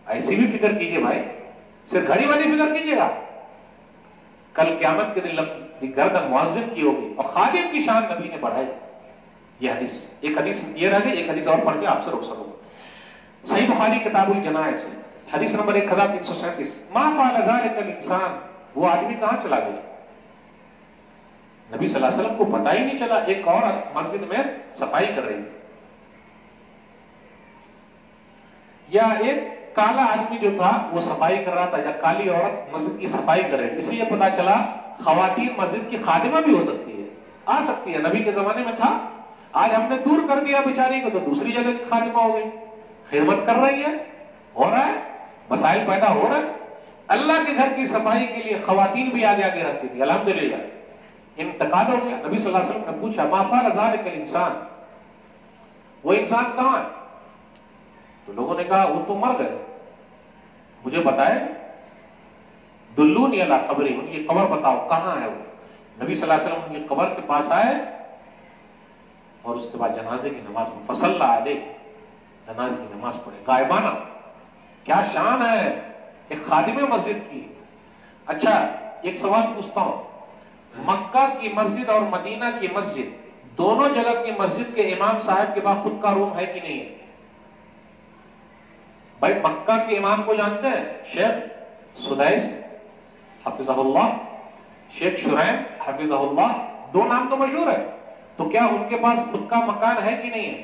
ایسی بھی فکر کیجئے بھائی, صرف گھڑی والی فکر کیجئے گا. کل قیامت کے دن گردن مؤذن کی ہوگی, اور خادم کی شان نبی نے بڑھائی. یہ حدیث, ایک حدیث یہ رہ گئی, ایک حدیث اور پڑھ کے آپ سے روک سکوں. صحیح بخاری کتاب الجنائز حدیث نمبر 1337. ما فعل ذلك الانسان, وہ آدمی کہاں چلا گیا؟ نبی صلی اللہ علیہ وسلم کو پتہ ہی نہیں چلا. ایک عورت مسجد میں صفائی کر رہی تھی, یا ایک کالا آدمی جو تھا وہ صفائی کر رہا تھا, یا کالی عورت مسجد کی صفائی کر رہی تھی. اس سے یہ پتا چلا خواتین مسجد کی خادمہ بھی ہو سکتی ہے, آ سکتی ہے. نبی کے زمانے میں تھا, آج ہم نے دور کر دیا بیچاری کو, تو دوسری جگہ کی خادمہ ہو گئی. خدمت کر رہی ہے, ہو رہا ہے, مسائل پیدا ہو رہے ہیں. اللہ کے گھر کی صفائی کے لیے خواتین بھی آگے آگے رکھتی تھی. الحمدللہ انتقال ہو گیا. نبی صلی اللہ علیہ وسلم نے پوچھا ما فعل ذلك الانسان, وہ انسان کہاں ہے؟ تو لوگوں نے کہا وہ تو مر گئے. مجھے بتائے, دلونی علی قبری, ان کی قبر بتاؤ کہاں ہے وہ. نبی صلی اللہ علیہ وسلم ان کی قبر کے پاس آئے, اور اس کے بعد جنازے کی نماز میں فصلی علیہ, جنازے کی نماز پڑھے غائبانہ. کیا شان ہے ایک خادم مسجد کی. اچھا ایک سوال پوچھتا ہوں, مکہ کی مسجد اور مدینہ کی مسجد دونوں جگہ کی مسجد کے امام صاحب کے پاس خود کا روم ہے کہ نہیں ہے؟ بھائی مکہ کے امام کو جانتے ہیں, شیخ سدیس حفظہ اللہ, شیخ شرائم حفظہ اللہ, 2 نام تو مشہور ہے. تو کیا ان کے پاس خود کا مکان ہے کہ نہیں ہے؟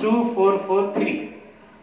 2443।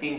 3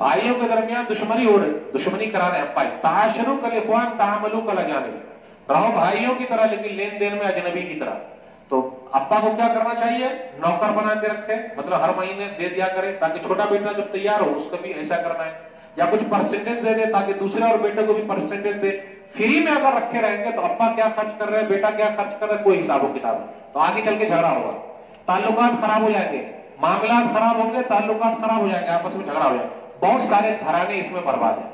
بھائیوں کے درمیان دشمنی ہو رہی، دشمنی کرا رہے ہیں بھائی، تعاشروا کالاخوان تعاملوا کالاجانب، رہو بھائیوں کی طرح لیکن لین دین میں اجنبی کی طرح۔ تو ابا کو کیا کرنا چاہیے؟ نوکر بنا کے رکھے، مطلب ہر مہینے دے دیا کرے تاکہ چھوٹا بیٹا جب تیار ہو اس کو بھی ایسا کرنا ہے، یا کچھ پرسنٹیج دے دے تاکہ دوسرے اور بیٹے کو بھی پرسنٹیج دے۔ فری میں اگر رکھے رہیں گے تو ابا کیا خرچ کر رہے ہیں، بیٹا کیا خرچ کر رہے ہیں، کوئی حساب و کتاب نہیں، تو آگے چل کے جھگڑا ہوگا، تعلقات خراب ہو جائیں گے، معاملات خراب ہوں گے، تعلقات خراب ہو جائیں گے، آپس میں جھگڑا ہو جائے گا۔ بہت سارے گھرانے اس میں برباد ہیں،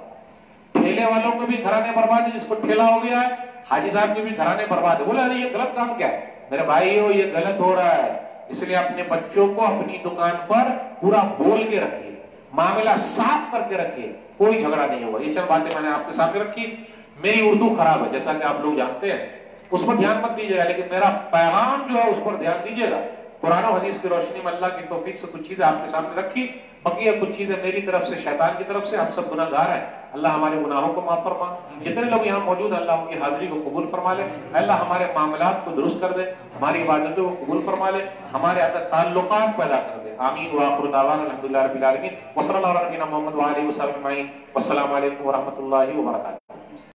ٹھیلے والوں کے بھی گھرانے برباد ہیں، جس کو ٹھیلا ہو گیا ہے، حاجی صاحب کے بھی گھرانے برباد ہے۔ بولے ارے یہ غلط کام کیا ہے؟ میرے بھائیو یہ غلط ہو رہا ہے، اس لیے اپنے بچوں کو اپنی دکان پر پورا بول کے رکھیے، معاملہ صاف کر کے رکھیے، کوئی جھگڑا نہیں ہوگا۔ یہ چند باتیں میں نے آپ کے سامنے رکھی۔ میری اردو خراب ہے جیسا کہ آپ لوگ جانتے ہیں، اس پر دھیان مت دیجیے گا، لیکن میرا پیغام جو ہے اس پر دھیان دیجیے گا۔ قرآن و حدیث کی روشنی میں اللہ کی توفیق سے کچھ چیزیں آپ کے سامنے رکھی، بقیہ کچھ چیزیں میری طرف سے، شیطان کی طرف سے، ہم سب گناہ گار ہیں، اللہ ہمارے گناہوں کو معاف فرما۔ جتنے لوگ یہاں موجود ہیں اللہ ان کی حاضری کو قبول فرما لے، اللہ ہمارے معاملات کو درست کر دے، ہماری عبادتوں کو قبول فرما لے، ہمارے اندر تعلقات پیدا کر دے۔ آمین وآخر دعوانا الحمدللہ رب العالمین، وصلی اللہ علیہ محمد وآلہ وصحبہ اجمعین، والسلام علیکم ورحمۃ اللہ وبرکاتہ۔